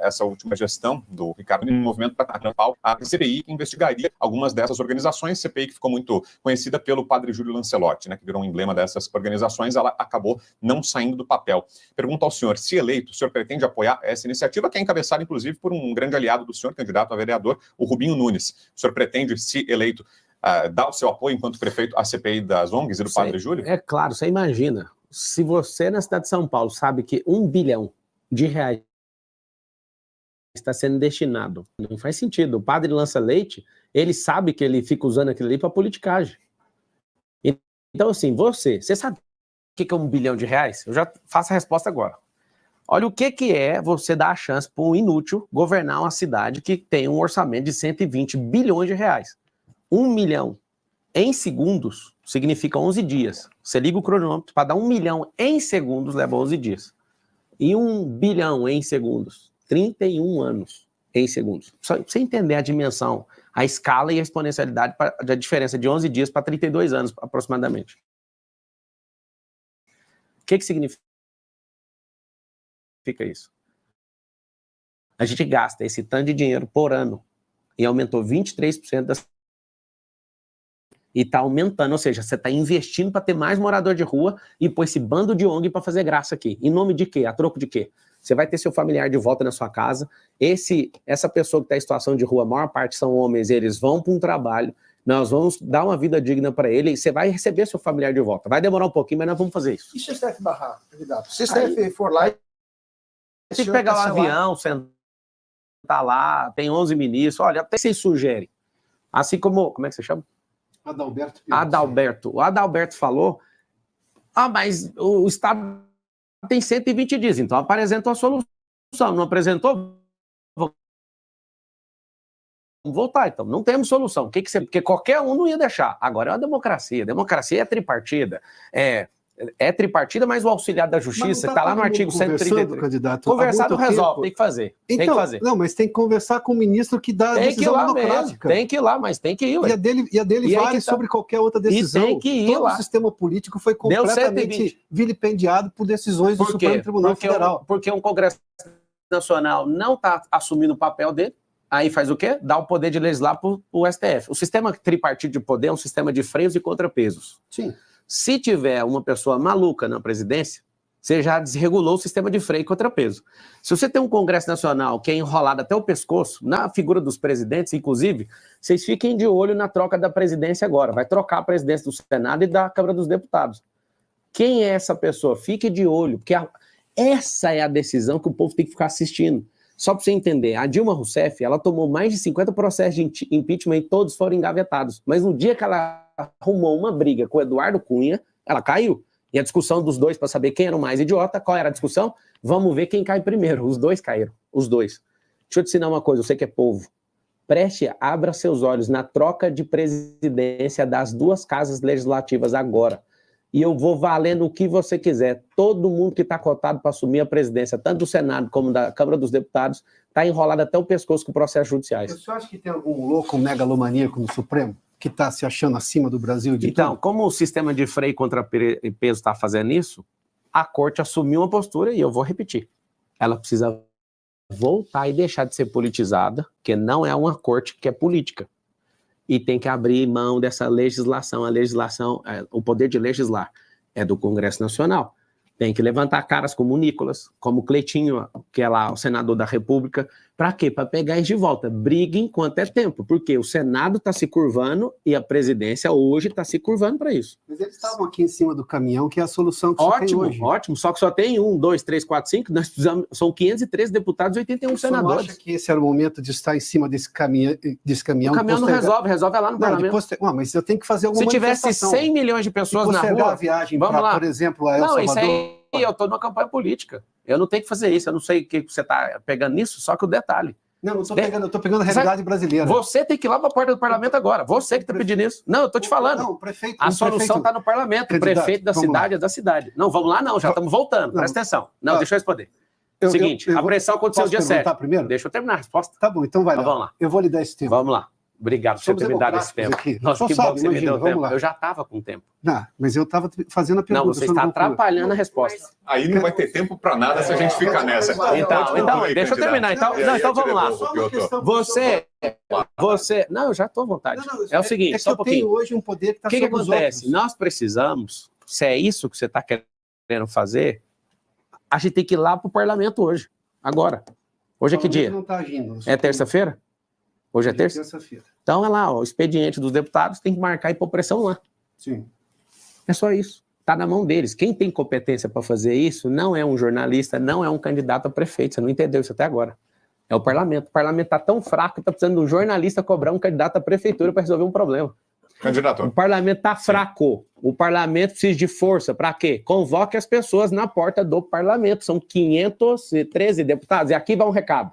essa última gestão do Ricardo, um movimento para a CPI que investigaria algumas dessas organizações, CPI que ficou muito conhecida pelo padre Júlio Lancelotti, que virou um emblema dessas organizações, ela acabou não saindo do papel. Pergunto ao senhor, se eleito, o senhor pretende apoiar essa iniciativa, que é encabeçada, inclusive, por um grande aliado do senhor, candidato a vereador, o Rubinho Nunes. O senhor pretende, se eleito, dar o seu apoio enquanto prefeito à CPI das ONGs e do padre Júlio? É claro, você imagina, se você na cidade de São Paulo sabe que R$1 bilhão está sendo destinado, não faz sentido. O padre lança leite, ele sabe que ele fica usando aquilo ali para politicagem. Então, assim, você sabe o que é R$1 bilhão? Eu já faço a resposta agora. Olha o que é você dar a chance para um inútil governar uma cidade que tem um orçamento de 120 bilhões de reais. 1 milhão em segundos significa 11 dias. Você liga o cronômetro, para dar 1 milhão em segundos leva 11 dias. E 1 bilhão em segundos, 31 anos em segundos. Só pra você entender a dimensão, a escala e a exponencialidade da diferença de 11 dias para 32 anos, aproximadamente. que significa isso? A gente gasta esse tanto de dinheiro por ano e aumentou 23% das... E está aumentando, ou seja, você está investindo para ter mais morador de rua e pôr esse bando de ONG para fazer graça aqui. Em nome de quê? A troco de quê? Você vai ter seu familiar de volta na sua casa, essa pessoa que está em situação de rua, a maior parte são homens, eles vão para um trabalho, nós vamos dar uma vida digna para ele e você vai receber seu familiar de volta. Vai demorar um pouquinho, mas nós vamos fazer isso. E se o STF barrar, candidato? Se o STF for lá... Tem que pegar o avião, sentar lá, tem 11 ministros, olha, até vocês sugerem. Assim como é que você chama? Adalberto. O Adalberto falou, mas o Estado tem 120 dias, então apresentou a solução. Não apresentou? Vamos voltar, então. Não temos solução. Porque qualquer um não ia deixar. Agora é uma democracia. Democracia é tripartida. É tripartida, mas o auxiliar da justiça, que está lá no artigo 133. Candidato, conversar não resolve, tem que fazer. Então, tem que fazer. Não, mas tem que conversar com o ministro que dá a decisão democrática. Tem que ir lá, mas tem que ir. E a dele vale sobre qualquer outra decisão. E tem que ir Todo lá. O sistema político foi completamente vilipendiado por decisões do Supremo Tribunal Federal. Porque um Congresso Nacional não está assumindo o papel dele, aí faz o quê? Dá o poder de legislar para o STF. O sistema tripartido de poder é um sistema de freios e contrapesos. Sim. Se tiver uma pessoa maluca na presidência, você já desregulou o sistema de freio e contrapeso. Se você tem um Congresso Nacional que é enrolado até o pescoço, na figura dos presidentes, inclusive, vocês fiquem de olho na troca da presidência agora. Vai trocar a presidência do Senado e da Câmara dos Deputados. Quem é essa pessoa? Fique de olho, porque essa é a decisão que o povo tem que ficar assistindo. Só para você entender, a Dilma Rousseff, ela tomou mais de 50 processos de impeachment e todos foram engavetados. Mas no dia que ela arrumou uma briga com o Eduardo Cunha, ela caiu. E a discussão dos dois para saber quem era o mais idiota, qual era a discussão? Vamos ver quem cai primeiro. Os dois caíram, os dois. Deixa eu te ensinar uma coisa, você que é povo. Abra seus olhos na troca de presidência das duas casas legislativas agora. E eu vou valendo o que você quiser. Todo mundo que está cotado para assumir a presidência, tanto do Senado como da Câmara dos Deputados, está enrolado até o pescoço com processos judiciais. Você acha que tem algum louco megalomaníaco no Supremo que está se achando acima do Brasil de Então, tudo? como o sistema de freio contra peso está fazendo isso, a corte assumiu uma postura, e eu vou repetir, ela precisa voltar e deixar de ser politizada, porque não é uma corte que é política. E tem que abrir mão dessa legislação. A legislação, o poder de legislar é do Congresso Nacional. Tem que levantar caras como o Nicolas, como o Cleitinho, que é lá o senador da República. Para quê? Para pegar eles de volta. Briga enquanto é tempo, porque o Senado está se curvando e a presidência hoje está se curvando para isso. Mas eles estavam aqui em cima do caminhão, que é a solução que você tem hoje. Ótimo, só que só tem 1, 2, 3, 4, 5, nós precisamos, são 513 deputados e 81 senadores. Você não acha que esse era o momento de estar em cima desse caminhão? O caminhão não resolve é lá no parlamento. Mas eu tenho que fazer alguma Se manifestação. tivesse 100 milhões de pessoas na rua, a viagem para, por exemplo, a El Salvador. Isso aí, eu estou numa campanha política. Eu não tenho que fazer isso, eu não sei o que você está pegando nisso, só que o detalhe. Não, eu estou pegando a realidade brasileira. Você tem que ir lá para a porta do parlamento agora. Você que está pedindo isso. Não, eu estou te falando. Não, prefeito. A solução está no parlamento. O prefeito da cidade é da cidade. Não, vamos lá não, já estamos voltando. Presta atenção. Não, deixa eu responder. Seguinte, a pressão aconteceu dia 7. Primeiro? Deixa eu terminar a resposta. Tá bom, então vai lá. Vamos lá. Eu vou lhe dar esse tempo. Vamos lá. Obrigado por você ter me dado esse tempo. Nossa, que bom que você me deu tempo. Eu já estava com tempo. Não, mas eu estava fazendo a pergunta. Não, você está atrapalhando a resposta. Aí não vai ter tempo para nada se a gente ficar nessa. Então, deixa eu terminar. Então vamos lá. Você... Não, eu já estou à vontade. É o seguinte, só um pouquinho. Eu tenho hoje um poder que está sobre os outros. O que acontece? Nós precisamos, se é isso que você está querendo fazer, a gente tem que ir lá para o parlamento hoje. Agora. Hoje é que dia? Não tá agindo. É terça-feira? Hoje é terça? Terça-feira. Então é lá, o expediente dos deputados tem que marcar e pôr pressão lá. Sim. É só isso. Está na mão deles. Quem tem competência para fazer isso não é um jornalista, não é um candidato a prefeito. Você não entendeu isso até agora. É o parlamento. O parlamento está tão fraco que está precisando de um jornalista cobrar um candidato à prefeitura para resolver um problema. Candidato. O parlamento está fraco. O parlamento precisa de força. Para quê? Convoque as pessoas na porta do parlamento. São 513 deputados. E aqui vai um recado.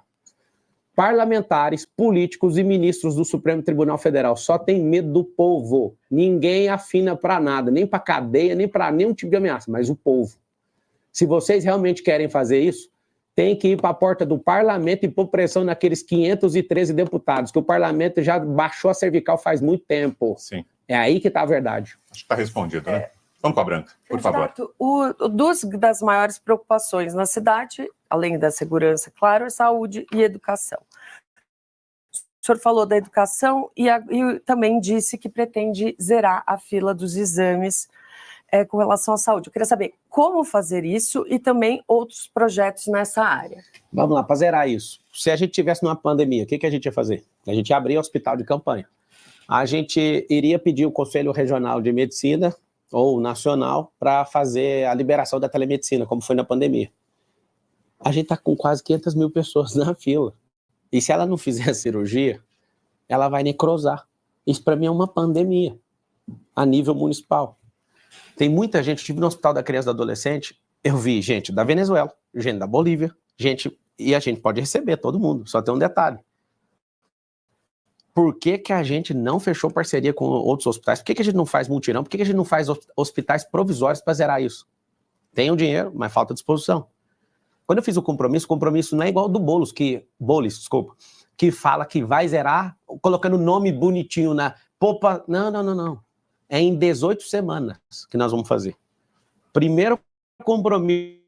Parlamentares, políticos e ministros do Supremo Tribunal Federal só tem medo do povo. Ninguém afina para nada, nem para cadeia, nem para nenhum tipo de ameaça, mas o povo. Se vocês realmente querem fazer isso, tem que ir para a porta do parlamento e pôr pressão naqueles 513 deputados, que o parlamento já baixou a cervical faz muito tempo. Sim. É aí que está a verdade. Acho que está respondido, né? Vamos com a Branca, por favor. Duas das maiores preocupações na cidade, além da segurança, claro, é saúde e educação. O senhor falou da educação e também disse que pretende zerar a fila dos exames com relação à saúde. Eu queria saber como fazer isso e também outros projetos nessa área. Vamos lá, para zerar isso. Se a gente tivesse numa pandemia, o que a gente ia fazer? A gente ia abrir hospital de campanha. A gente iria pedir o Conselho Regional de Medicina ou nacional para fazer a liberação da telemedicina, como foi na pandemia. A gente está com quase 500 mil pessoas na fila. E se ela não fizer a cirurgia, ela vai necrosar. Isso para mim é uma pandemia a nível municipal. Tem muita gente, estive no Hospital da Criança e do Adolescente, eu vi gente da Venezuela, gente da Bolívia, e a gente pode receber todo mundo, só tem um detalhe. Por que a gente não fechou parceria com outros hospitais? Por que a gente não faz mutirão? Por que a gente não faz hospitais provisórios para zerar isso? Tem o dinheiro, mas falta disposição. Quando eu fiz o compromisso não é igual ao do Boulos, que fala que vai zerar, colocando nome bonitinho na popa. Não. É em 18 semanas que nós vamos fazer. Primeiro compromisso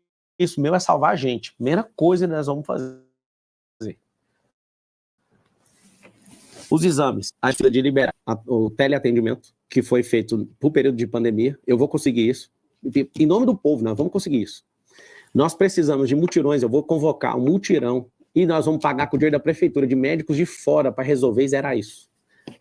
meu é salvar a gente. Primeira coisa que nós vamos fazer. Os exames, a fila de liberar o teleatendimento, que foi feito por período de pandemia, eu vou conseguir isso. Em nome do povo, nós vamos conseguir isso. Nós precisamos de mutirões, eu vou convocar um mutirão e nós vamos pagar com o dinheiro da prefeitura de médicos de fora para resolver e zerar isso.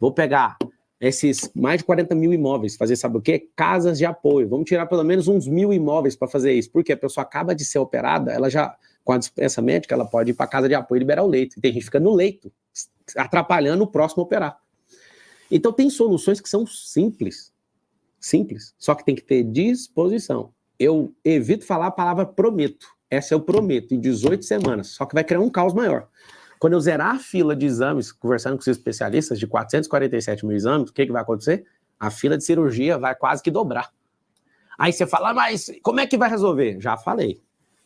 Vou pegar esses mais de 40 mil imóveis, fazer sabe o quê? Casas de apoio. Vamos tirar pelo menos uns 1.000 imóveis para fazer isso, porque a pessoa acaba de ser operada, ela já, com a dispensa médica, ela pode ir para a casa de apoio e liberar o leito. E tem gente que fica no leito, atrapalhando o próximo a operar. Então tem soluções que são simples, só que tem que ter disposição. Eu evito falar a palavra prometo. Essa eu prometo, em 18 semanas, só que vai criar um caos maior. Quando eu zerar a fila de exames, conversando com os especialistas de 447 mil exames, o que vai acontecer? A fila de cirurgia vai quase que dobrar. Aí você fala, mas como é que vai resolver? Já falei.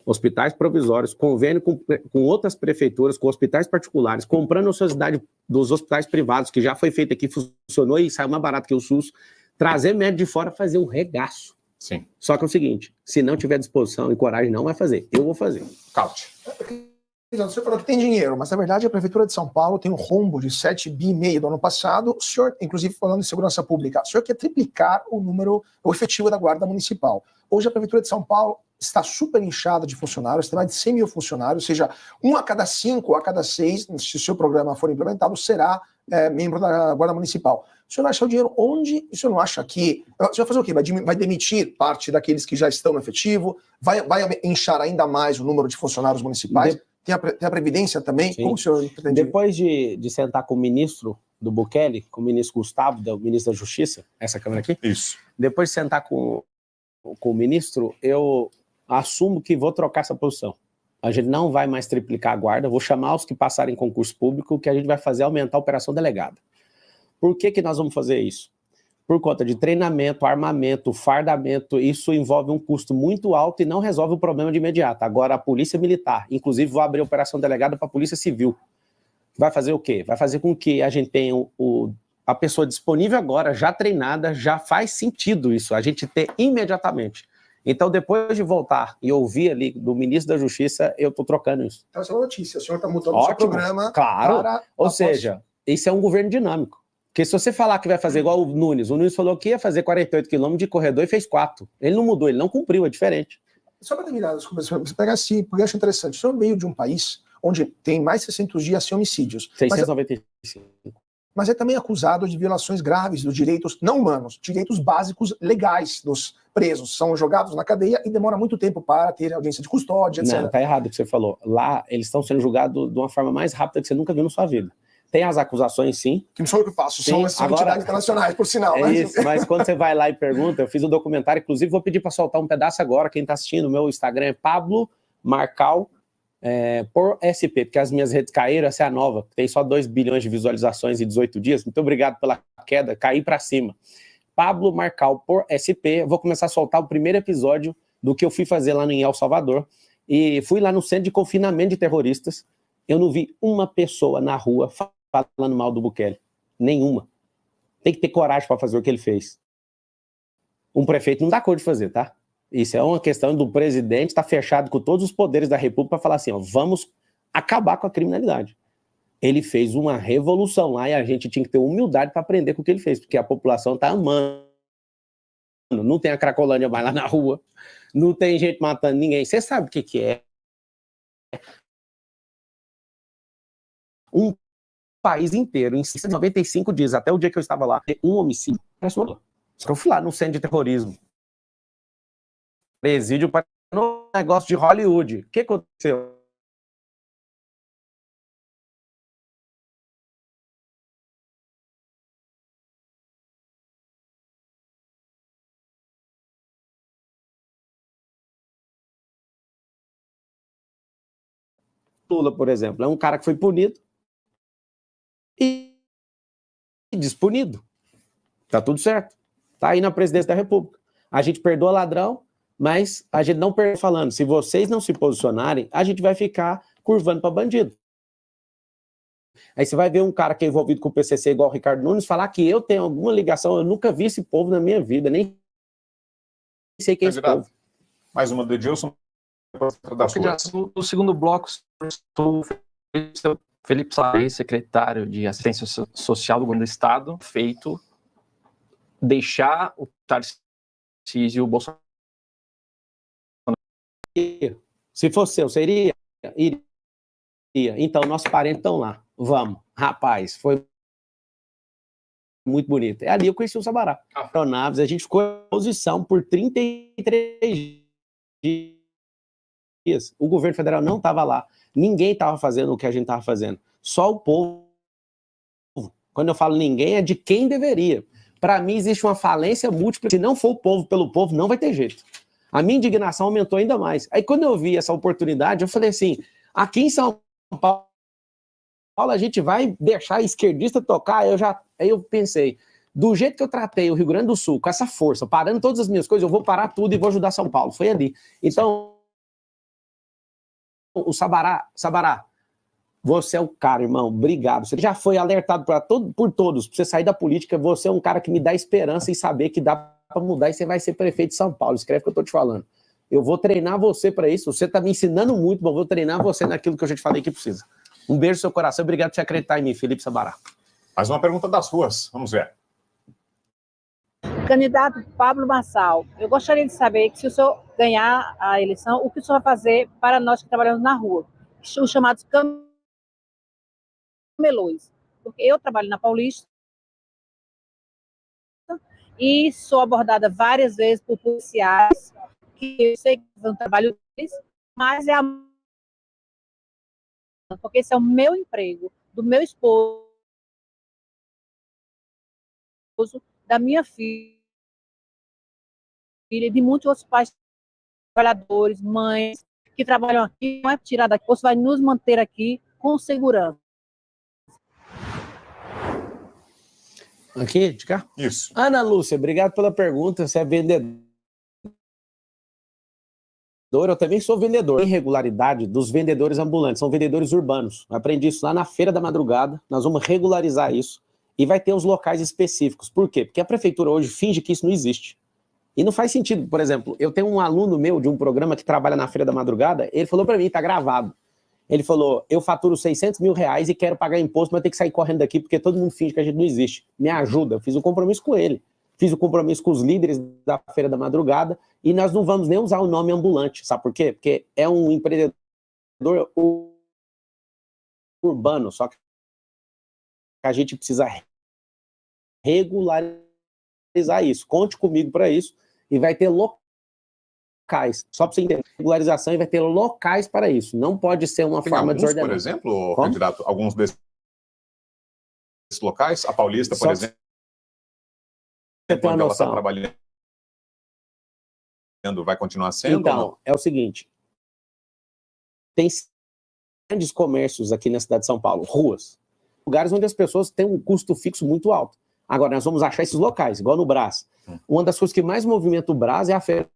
Hospitais provisórios, convênio com outras prefeituras, com hospitais particulares, comprando a sociedade dos hospitais privados, que já foi feito aqui, funcionou e saiu mais barato que o SUS, trazer médico de fora, fazer um regaço. Sim. Só que é o seguinte, se não tiver disposição e coragem, não vai fazer. Eu vou fazer. Caute. Você falou que tem dinheiro, mas na verdade a Prefeitura de São Paulo tem um rombo de 7,5 bi do ano passado. O senhor, inclusive falando de segurança pública, o senhor quer triplicar o efetivo da Guarda Municipal. Hoje a Prefeitura de São Paulo está super inchada de funcionários, tem mais de 100 mil funcionários, ou seja, 1 a cada 5, a cada 6, se o seu programa for implementado, será membro da Guarda Municipal. O senhor vai achar o dinheiro onde? O senhor não acha que... O senhor vai fazer o quê? Vai demitir parte daqueles que já estão no efetivo? Vai inchar ainda mais o número de funcionários municipais? Tem a Previdência também? Sim. Como o senhor pretende? Depois de sentar com o ministro do Bukele, com o ministro Gustavo, o ministro da Justiça, essa câmera aqui? Isso. Depois de sentar com o ministro, eu assumo que vou trocar essa posição. A gente não vai mais triplicar a guarda, vou chamar os que passarem em concurso público, o que a gente vai fazer é aumentar a operação delegada. Por que nós vamos fazer isso? Por conta de treinamento, armamento, fardamento, isso envolve um custo muito alto e não resolve o problema de imediato. Agora, a Polícia Militar, inclusive vou abrir a operação delegada para a Polícia Civil, vai fazer o quê? Vai fazer com que a gente tenha a pessoa disponível agora, já treinada, já faz sentido isso, a gente ter imediatamente. Então, depois de voltar e ouvir ali do ministro da Justiça, eu estou trocando isso. Então, essa é uma notícia, o senhor está mudando o seu programa. Claro, ou seja, isso é um governo dinâmico. Porque se você falar que vai fazer igual o Nunes falou que ia fazer 48 quilômetros de corredor e fez 4. Ele não mudou, ele não cumpriu, é diferente. Só para terminar, desculpa, você pega assim, porque eu acho interessante. O senhor veio de um país onde tem mais de 600 dias sem homicídios. 695. Mas é também acusado de violações graves dos direitos não humanos, direitos básicos legais dos presos. São jogados na cadeia e demora muito tempo para ter audiência de custódia, etc. Não, tá errado o que você falou. Lá, eles estão sendo julgados de uma forma mais rápida que você nunca viu na sua vida. Tem as acusações, sim. Que não sou eu que faço, são entidades internacionais, por sinal. É isso, mas quando você vai lá e pergunta, eu fiz um documentário, inclusive vou pedir para soltar um pedaço agora, quem está assistindo, meu Instagram é Pablo Marcal por SP, porque as minhas redes caíram, essa é a nova, tem só 2 bilhões de visualizações em 18 dias, muito obrigado pela queda, caí para cima. Pablo Marcal por SP, vou começar a soltar o primeiro episódio do que eu fui fazer lá em El Salvador, e fui lá no centro de confinamento de terroristas, eu não vi uma pessoa na rua falando mal do Bukele. Nenhuma. Tem que ter coragem para fazer o que ele fez. Um prefeito não dá cor de fazer, tá? Isso é uma questão do presidente estar fechado com todos os poderes da República para falar assim, ó, vamos acabar com a criminalidade. Ele fez uma revolução lá e a gente tinha que ter humildade para aprender com o que ele fez, porque a população está amando. Não tem a Cracolândia mais lá na rua, não tem gente matando ninguém. Você sabe o que é? Um país inteiro, em 95 dias, até o dia que eu estava lá, um homicídio. Eu fui lá no centro de terrorismo. Presídio para um negócio de Hollywood. O que aconteceu? Lula, por exemplo, é um cara que foi punido e despunido. Tá tudo certo. Tá aí na presidência da República. A gente perdoa ladrão, mas a gente não perdoa falando. Se vocês não se posicionarem, a gente vai ficar curvando para bandido. Aí você vai ver um cara que é envolvido com o PCC igual o Ricardo Nunes falar que eu tenho alguma ligação. Eu nunca vi esse povo na minha vida, nem sei quem é esse povo. Mais uma do Edilson. No segundo bloco, o Felipe Salles, secretário de Assistência Social do Governo do Estado, feito deixar o Tarcísio e o Bolsonaro. Se fosse eu, você iria. Então, nossos parentes estão lá. Vamos. Rapaz, foi muito bonito. É ali eu conheci o Sabará. Aeronaves, a gente ficou em posição por 33 dias. O governo federal não estava lá. Ninguém estava fazendo o que a gente estava fazendo. Só o povo. Quando eu falo ninguém, é de quem deveria. Para mim, existe uma falência múltipla. Se não for o povo pelo povo, não vai ter jeito. A minha indignação aumentou ainda mais. Aí, quando eu vi essa oportunidade, eu falei assim, aqui em São Paulo, a gente vai deixar a esquerdista tocar? Aí eu pensei, do jeito que eu tratei o Rio Grande do Sul, com essa força, parando todas as minhas coisas, eu vou parar tudo e vou ajudar São Paulo. Foi ali. Então, o Sabará, você é o cara, irmão, obrigado. Você já foi alertado por todos, pra você sair da política, você é um cara que me dá esperança e saber que dá pra mudar e você vai ser prefeito de São Paulo. Escreve o que eu tô te falando. Eu vou treinar você pra isso, você tá me ensinando muito, mas eu vou treinar você naquilo que eu já te falei que precisa. Um beijo no seu coração, obrigado por você acreditar em mim, Felipe Sabará. Mais uma pergunta das ruas, vamos ver. Candidato Pablo Marçal, eu gostaria de saber que se o senhor ganhar a eleição, o que o senhor vai fazer para nós que trabalhamos na rua, os chamados camelôs, porque eu trabalho na Paulista e sou abordada várias vezes por policiais, que eu sei que é um trabalho deles, mas é porque esse é o meu emprego, do meu esposo, da minha filha, e de muitos outros pais, trabalhadores, mães, que trabalham aqui, não é tirar daqui, você vai nos manter aqui com segurança. Aqui, de cá? Isso. Ana Lúcia, obrigado pela pergunta, você é vendedor. Eu também sou vendedor. Irregularidade dos vendedores ambulantes, são vendedores urbanos. Eu aprendi isso lá na Feira da Madrugada, nós vamos regularizar isso e vai ter os locais específicos. Por quê? Porque a prefeitura hoje finge que isso não existe. E não faz sentido, por exemplo, eu tenho um aluno meu de um programa que trabalha na Feira da Madrugada, ele falou para mim, tá gravado, ele falou, eu faturo 600 mil reais e quero pagar imposto, mas eu tenho que sair correndo daqui porque todo mundo finge que a gente não existe. Me ajuda, eu fiz um compromisso com ele. Fiz o compromisso com os líderes da Feira da Madrugada e nós não vamos nem usar o nome ambulante, sabe por quê? Porque é um empreendedor urbano, só que a gente precisa regularizar isso. Conte comigo para isso e vai ter locais, só para você entender, regularização e vai ter locais para isso. Não pode ser uma forma desordenada. Por exemplo, candidato, alguns desses locais, a Paulista, por exemplo, onde ela está trabalhando, vai continuar sendo? Então, é o seguinte, tem grandes comércios aqui na cidade de São Paulo, ruas, lugares onde as pessoas têm um custo fixo muito alto. Agora, nós vamos achar esses locais, igual no Brás. Uma das coisas que mais movimenta o Brás é a Feira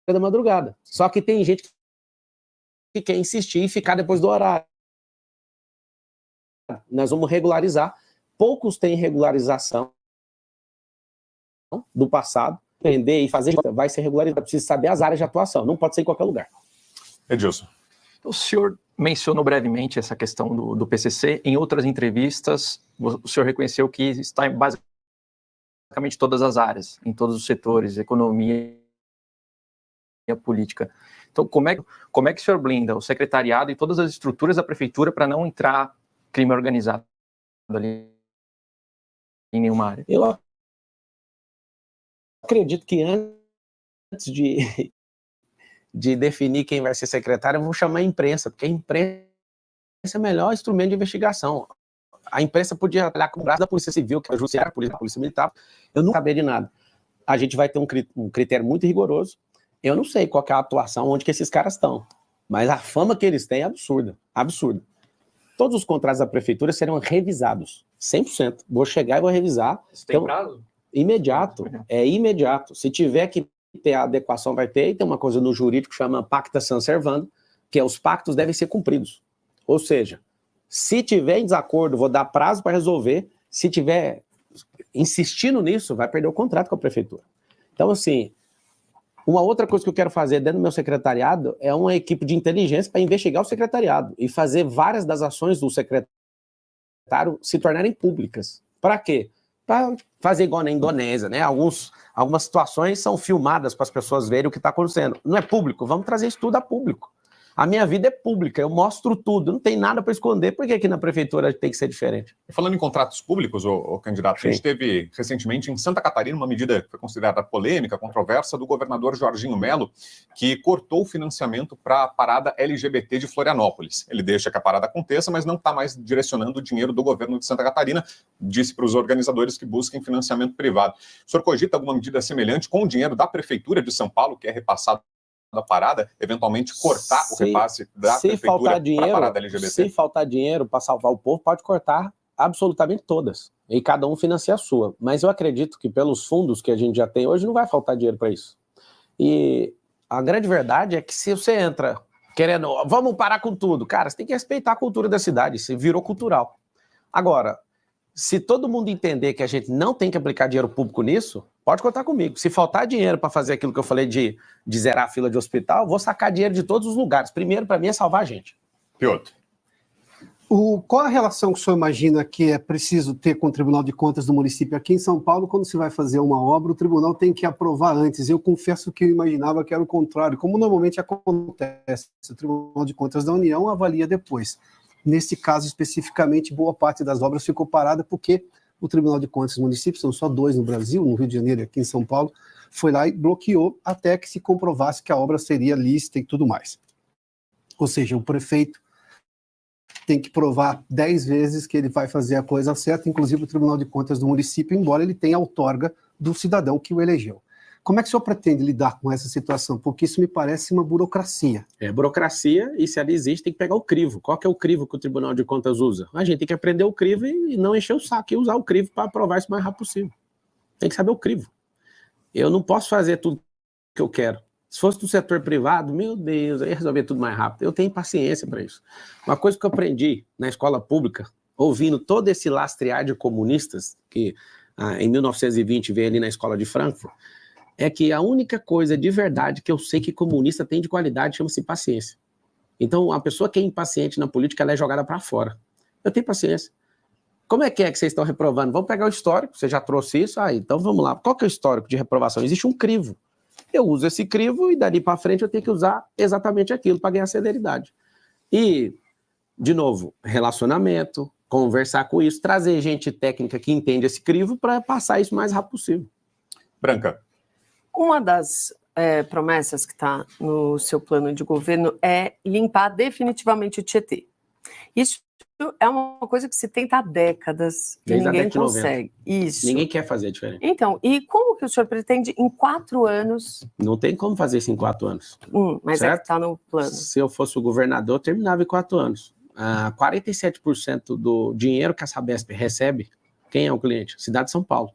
da Madrugada. Só que tem gente que quer insistir e ficar depois do horário. Nós vamos regularizar. Poucos têm regularização. do passado, entender e fazer, vai ser regularizado. Precisa saber as áreas de atuação, não pode ser em qualquer lugar. Edilson. O senhor mencionou brevemente essa questão do PCC. Em outras entrevistas, o senhor reconheceu que está em basicamente todas as áreas, em todos os setores, economia e política. Então, como é que o senhor blinda o secretariado e todas as estruturas da prefeitura para não entrar crime organizado ali em nenhuma área? Eu acredito que antes de definir quem vai ser secretário, eu vou chamar a imprensa, porque a imprensa é o melhor instrumento de investigação. A imprensa podia trabalhar com o braço da Polícia Civil, que é a Judiciária, a Polícia Militar. Eu não saberia de nada. A gente vai ter um critério muito rigoroso. Eu não sei qual que é a atuação, onde que esses caras estão. Mas a fama que eles têm é absurda. Absurda. Todos os contratos da prefeitura serão revisados. 100%. Vou chegar e vou revisar. Isso tem prazo? Imediato. É imediato. Se tiver que ter a adequação, vai ter. E tem uma coisa no jurídico que chama pacta sunt servanda, que é os pactos devem ser cumpridos. Ou seja, se tiver em desacordo, vou dar prazo para resolver. Se tiver insistindo nisso, vai perder o contrato com a prefeitura. Então, assim, uma outra coisa que eu quero fazer dentro do meu secretariado é uma equipe de inteligência para investigar o secretariado e fazer várias das ações do secretário se tornarem públicas. Para quê? Para fazer igual na Indonésia, né? Algumas situações são filmadas para as pessoas verem o que está acontecendo. Não é público? Vamos trazer isso tudo a público. A minha vida é pública, eu mostro tudo, não tem nada para esconder. Por que aqui na prefeitura tem que ser diferente? E falando em contratos públicos, o candidato, a gente teve recentemente em Santa Catarina uma medida que foi considerada polêmica, controversa, do governador Jorginho Melo, que cortou o financiamento para a parada LGBT de Florianópolis. Ele deixa que a parada aconteça, mas não está mais direcionando o dinheiro do governo de Santa Catarina, disse para os organizadores que busquem financiamento privado. O senhor cogita alguma medida semelhante com o dinheiro da prefeitura de São Paulo, que é repassado da parada, eventualmente cortar o repasse da prefeitura para a parada LGBT? Se faltar dinheiro para salvar o povo, pode cortar absolutamente todas. E cada um financia a sua. Mas eu acredito que pelos fundos que a gente já tem hoje, não vai faltar dinheiro para isso. E a grande verdade é que se você entra querendo, vamos parar com tudo, cara, você tem que respeitar a cultura da cidade, isso virou cultural. Agora, se todo mundo entender que a gente não tem que aplicar dinheiro público nisso, pode contar comigo. Se faltar dinheiro para fazer aquilo que eu falei de zerar a fila de hospital, vou sacar dinheiro de todos os lugares. Primeiro, para mim, é salvar a gente. Piotr. Qual a relação que o senhor imagina que é preciso ter com o Tribunal de Contas do município? Aqui em São Paulo, quando se vai fazer uma obra, o tribunal tem que aprovar antes. Eu confesso que eu imaginava que era o contrário, como normalmente acontece. O Tribunal de Contas da União avalia depois. Nesse caso, especificamente, boa parte das obras ficou parada porque o Tribunal de Contas do município, são só 2 no Brasil, no Rio de Janeiro e aqui em São Paulo, foi lá e bloqueou até que se comprovasse que a obra seria lícita e tudo mais. Ou seja, o prefeito tem que provar 10 vezes que ele vai fazer a coisa certa, inclusive o Tribunal de Contas do município, embora ele tenha a outorga do cidadão que o elegeu. Como é que o senhor pretende lidar com essa situação? Porque isso me parece uma burocracia. É burocracia, e se ela existe, tem que pegar o crivo. Qual que é o crivo que o Tribunal de Contas usa? A gente tem que aprender o crivo e não encher o saco e usar o crivo para aprovar isso o mais rápido possível. Tem que saber o crivo. Eu não posso fazer tudo que eu quero. Se fosse do setor privado, meu Deus, eu ia resolver tudo mais rápido. Eu tenho paciência para isso. Uma coisa que eu aprendi na escola pública, ouvindo todo esse lastrear de comunistas, que em 1920 veio ali na escola de Frankfurt, é que a única coisa de verdade que eu sei que comunista tem de qualidade chama-se paciência. Então, a pessoa que é impaciente na política, ela é jogada para fora. Eu tenho paciência. Como é que vocês estão reprovando? Vamos pegar o histórico, você já trouxe isso? Então vamos lá. Qual que é o histórico de reprovação? Existe um crivo. Eu uso esse crivo e dali para frente eu tenho que usar exatamente aquilo para ganhar celeridade. E, de novo, relacionamento, conversar com isso, trazer gente técnica que entende esse crivo para passar isso o mais rápido possível. Branca. Uma das promessas que está no seu plano de governo é limpar definitivamente o Tietê. Isso é uma coisa que se tenta há décadas e ninguém consegue. Isso. Ninguém quer fazer diferente. Então, e como que o senhor pretende em 4 anos? Não tem como fazer isso em 4 anos. Mas certo? É que está no plano. Se eu fosse o governador, eu terminava em 4 anos. 47% do dinheiro que a Sabesp recebe, quem é o cliente? Cidade de São Paulo.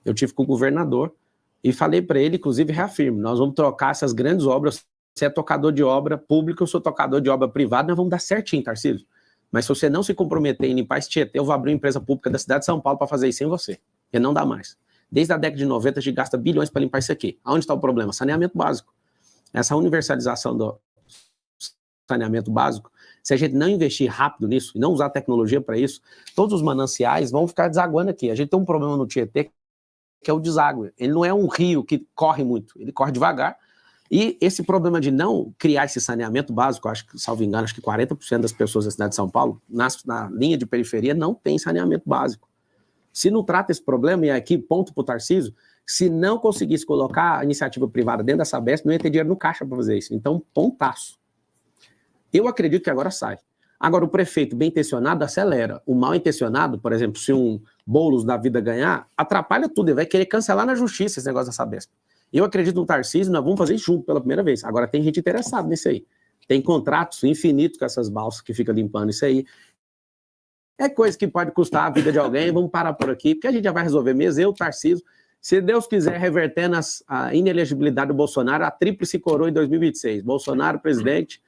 Eu tive com o governador e falei para ele, inclusive reafirmo, nós vamos trocar essas grandes obras. Você é tocador de obra pública, eu sou tocador de obra privada, nós vamos dar certinho, Tarcísio. Mas se você não se comprometer em limpar esse Tietê, eu vou abrir uma empresa pública da cidade de São Paulo para fazer isso sem você. E não dá mais. Desde a década de 90, a gente gasta bilhões para limpar isso aqui. Aonde está o problema? Saneamento básico. Essa universalização do saneamento básico, se a gente não investir rápido nisso e não usar tecnologia para isso, todos os mananciais vão ficar desaguando aqui. A gente tem um problema no Tietê, que é o deságue. Ele não é um rio que corre muito, ele corre devagar. E esse problema de não criar esse saneamento básico, acho que, salvo engano, acho que 40% das pessoas da cidade de São Paulo, na linha de periferia, não tem saneamento básico. Se não trata esse problema, e aqui, ponto para o Tarcísio, se não conseguisse colocar a iniciativa privada dentro da Sabesp, não ia ter dinheiro no caixa para fazer isso. Então, pontaço. Eu acredito que agora sai. Agora, o prefeito bem intencionado acelera. O mal intencionado, por exemplo, se um Boulos da vida ganhar, atrapalha tudo. Ele vai querer cancelar na justiça esse negócio da Sabesp. Eu acredito no Tarcísio, nós vamos fazer isso junto pela primeira vez. Agora, tem gente interessada nisso aí. Tem contratos infinitos com essas balsas que ficam limpando isso aí. É coisa que pode custar a vida de alguém. Vamos parar por aqui, porque a gente já vai resolver mesmo. Eu, Tarcísio, se Deus quiser, revertendo a inelegibilidade do Bolsonaro, a tríplice coroa em 2026. Bolsonaro, presidente,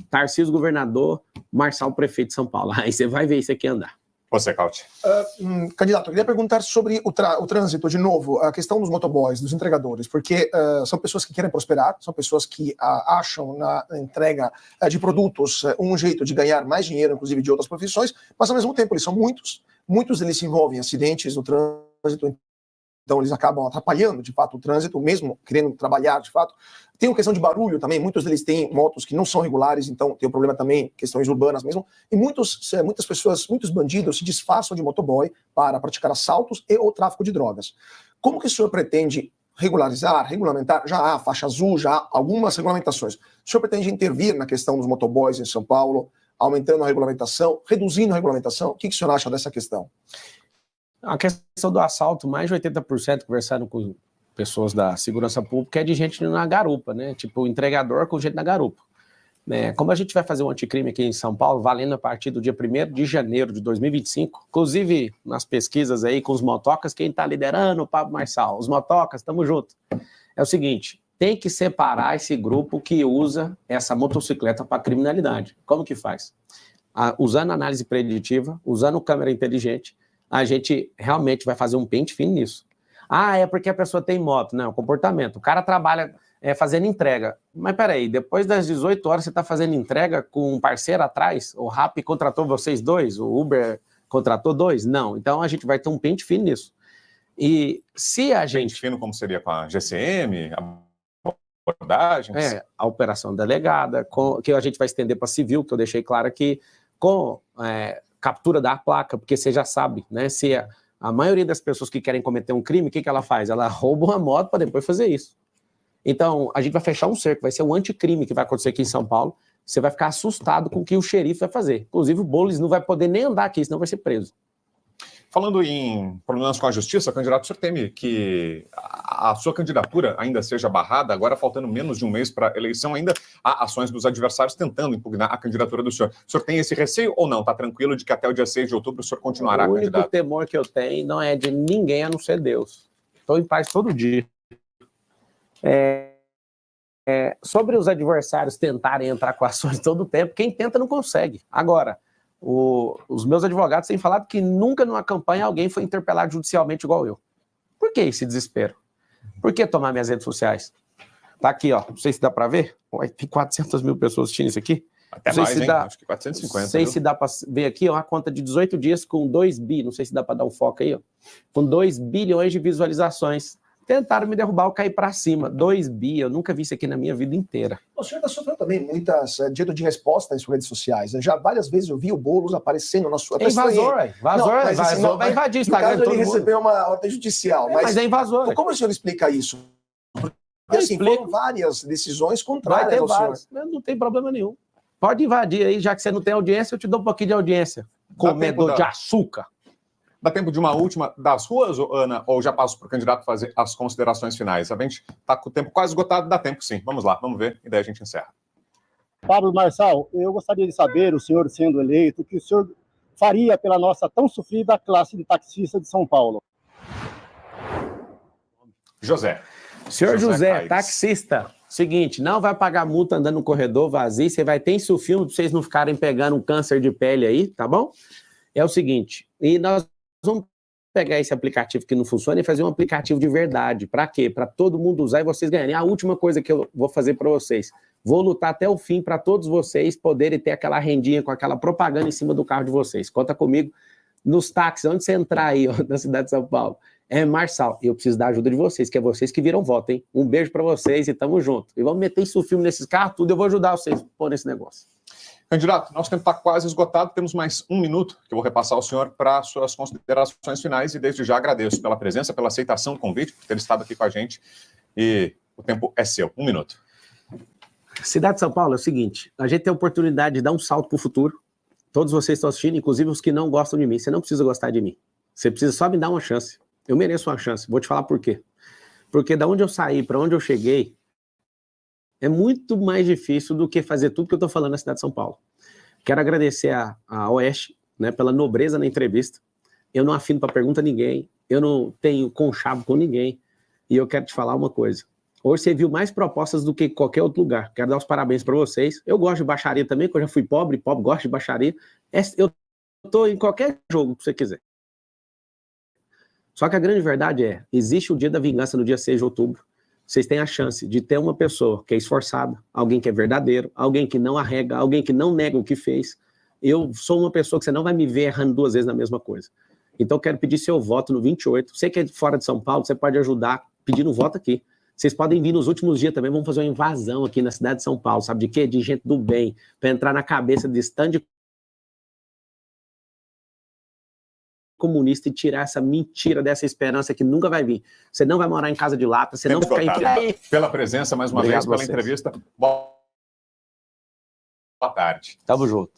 Tarcísio, governador, Marçal, prefeito de São Paulo. Aí você vai ver isso aqui andar. Você, Cauti. Candidato, eu queria perguntar sobre o trânsito, de novo, a questão dos motoboys, dos entregadores, porque são pessoas que querem prosperar, são pessoas que acham na entrega de produtos um jeito de ganhar mais dinheiro, inclusive de outras profissões, mas ao mesmo tempo eles são muitos deles se envolvem em acidentes no trânsito, então eles acabam atrapalhando, de fato, o trânsito, mesmo querendo trabalhar, de fato. Tem uma questão de barulho também, muitos deles têm motos que não são regulares, então tem um problema também, questões urbanas mesmo, e muitas pessoas, muitos bandidos se disfarçam de motoboy para praticar assaltos e ou tráfico de drogas. Como que o senhor pretende regulamentar? Já há faixa azul, já há algumas regulamentações. O senhor pretende intervir na questão dos motoboys em São Paulo, aumentando a regulamentação, reduzindo a regulamentação? O que o senhor acha dessa questão? A questão do assalto, mais de 80% conversando com pessoas da segurança pública é de gente na garupa, né? Tipo, o entregador com gente na garupa. Como a gente vai fazer um anticrime aqui em São Paulo, valendo a partir do dia 1º de janeiro de 2025, inclusive nas pesquisas aí com os motocas, quem está liderando? O Pablo Marçal. Os motocas, estamos juntos. É o seguinte, tem que separar esse grupo que usa essa motocicleta para criminalidade. Como que faz? Usando análise preditiva, usando câmera inteligente, a gente realmente vai fazer um pente fino nisso. É porque a pessoa tem moto. Não, comportamento. O cara trabalha fazendo entrega. Mas peraí, depois das 18 horas você está fazendo entrega com um parceiro atrás? O Rappi contratou vocês dois? O Uber contratou dois? Não. Então a gente vai ter um pente fino nisso. E se a gente... Pente fino como seria com a GCM, abordagens? A operação delegada, que a gente vai estender para civil, que eu deixei claro aqui, com... captura da placa, porque você já sabe, né? Se a maioria das pessoas que querem cometer um crime, o que ela faz? Ela rouba uma moto para depois fazer isso. Então, a gente vai fechar um cerco, vai ser um anticrime que vai acontecer aqui em São Paulo. Você vai ficar assustado com o que o xerife vai fazer. Inclusive, o Boulos não vai poder nem andar aqui, senão vai ser preso. Falando em problemas com a justiça, candidato, o senhor teme que a sua candidatura ainda seja barrada? Agora, faltando menos de um mês para a eleição, ainda há ações dos adversários tentando impugnar a candidatura do senhor. O senhor tem esse receio ou não? Está tranquilo de que até o dia 6 de outubro o senhor continuará candidato? O único temor que eu tenho não é de ninguém a não ser Deus. Estou em paz todo dia. Sobre os adversários tentarem entrar com ações todo o tempo, quem tenta não consegue. Agora... os meus advogados têm falado que nunca numa campanha alguém foi interpelado judicialmente igual eu. Por que esse desespero? Por que tomar minhas redes sociais? Tá aqui, ó. Não sei se dá para ver. Tem 400 mil pessoas assistindo isso aqui. Até mais, hein? Acho que 450. Não sei se dá para ver aqui, ó, uma conta de 18 dias com 2 bi. Não sei se dá para dar um foco aí, ó. Com 2 bilhões de visualizações. Tentaram me derrubar, eu caí para cima. 2 bi, eu nunca vi isso aqui na minha vida inteira. O senhor está sofrendo também muitas direito de resposta nas suas redes sociais. Já várias vezes eu vi o Boulos aparecendo na sua... Invasor, vazou, vai invadir o Instagram. No caso, ele recebeu uma ordem judicial. Mas é invasor. Como o senhor explica isso? Porque assim, foram várias decisões contrárias ao senhor. Não tem problema nenhum. Pode invadir aí, já que você não tem audiência, eu te dou um pouquinho de audiência. Comedor de açúcar. Dá tempo de uma última das ruas, Ana, ou já passo para o candidato fazer as considerações finais? A gente está com o tempo quase esgotado, dá tempo sim. Vamos lá, vamos ver, e daí a gente encerra. Pablo Marçal, eu gostaria de saber, o senhor sendo eleito, o que o senhor faria pela nossa tão sofrida classe de taxista de São Paulo? José. Senhor José, taxista, seguinte, não vai pagar multa andando no corredor vazio, você vai ter insufilme para vocês não ficarem pegando um câncer de pele aí, tá bom? É o seguinte, e nós vamos pegar esse aplicativo que não funciona e fazer um aplicativo de verdade. Para quê? Para todo mundo usar e vocês ganharem. A última coisa que eu vou fazer para vocês, vou lutar até o fim para todos vocês poderem ter aquela rendinha com aquela propaganda em cima do carro de vocês. Conta comigo nos táxis, onde você entrar aí, ó, na cidade de São Paulo. É Marçal, eu preciso da ajuda de vocês, que é vocês que viram voto, hein? Um beijo para vocês e tamo junto. E vamos meter isso filme nesses carros, tudo, eu vou ajudar vocês a pôr nesse negócio. Candidato, nosso tempo está quase esgotado, temos mais 1 minuto que eu vou repassar ao senhor para suas considerações finais e desde já agradeço pela presença, pela aceitação do convite, por ter estado aqui com a gente e o tempo é seu. 1 minuto. Cidade de São Paulo é o seguinte, a gente tem a oportunidade de dar um salto para o futuro, todos vocês estão assistindo, inclusive os que não gostam de mim, você não precisa gostar de mim, você precisa só me dar uma chance, eu mereço uma chance, vou te falar por quê. Porque da onde eu saí, para onde eu cheguei, é muito mais difícil do que fazer tudo que eu estou falando na cidade de São Paulo. Quero agradecer a Oeste, né, pela nobreza na entrevista. Eu não afino para pergunta a ninguém, eu não tenho conchavo com ninguém, e eu quero te falar uma coisa. Hoje você viu mais propostas do que qualquer outro lugar. Quero dar os parabéns para vocês. Eu gosto de baixaria também, porque eu já fui pobre gosto de baixaria. Eu estou em qualquer jogo que você quiser. Só que a grande verdade é, existe o dia da vingança no dia 6 de outubro. Vocês têm a chance de ter uma pessoa que é esforçada, alguém que é verdadeiro, alguém que não arrega, alguém que não nega o que fez. Eu sou uma pessoa que você não vai me ver errando 2 vezes na mesma coisa. Então quero pedir seu voto no 28. Você que é fora de São Paulo, você pode ajudar pedindo voto aqui. Vocês podem vir nos últimos dias também, vamos fazer uma invasão aqui na cidade de São Paulo, sabe de quê? De gente do bem, para entrar na cabeça de stand comunista e tirar essa mentira dessa esperança que nunca vai vir. Você não vai morar em casa de lata, você não vai ficar em... Pela presença, mais uma vez, pela entrevista. Boa tarde. Tamo junto.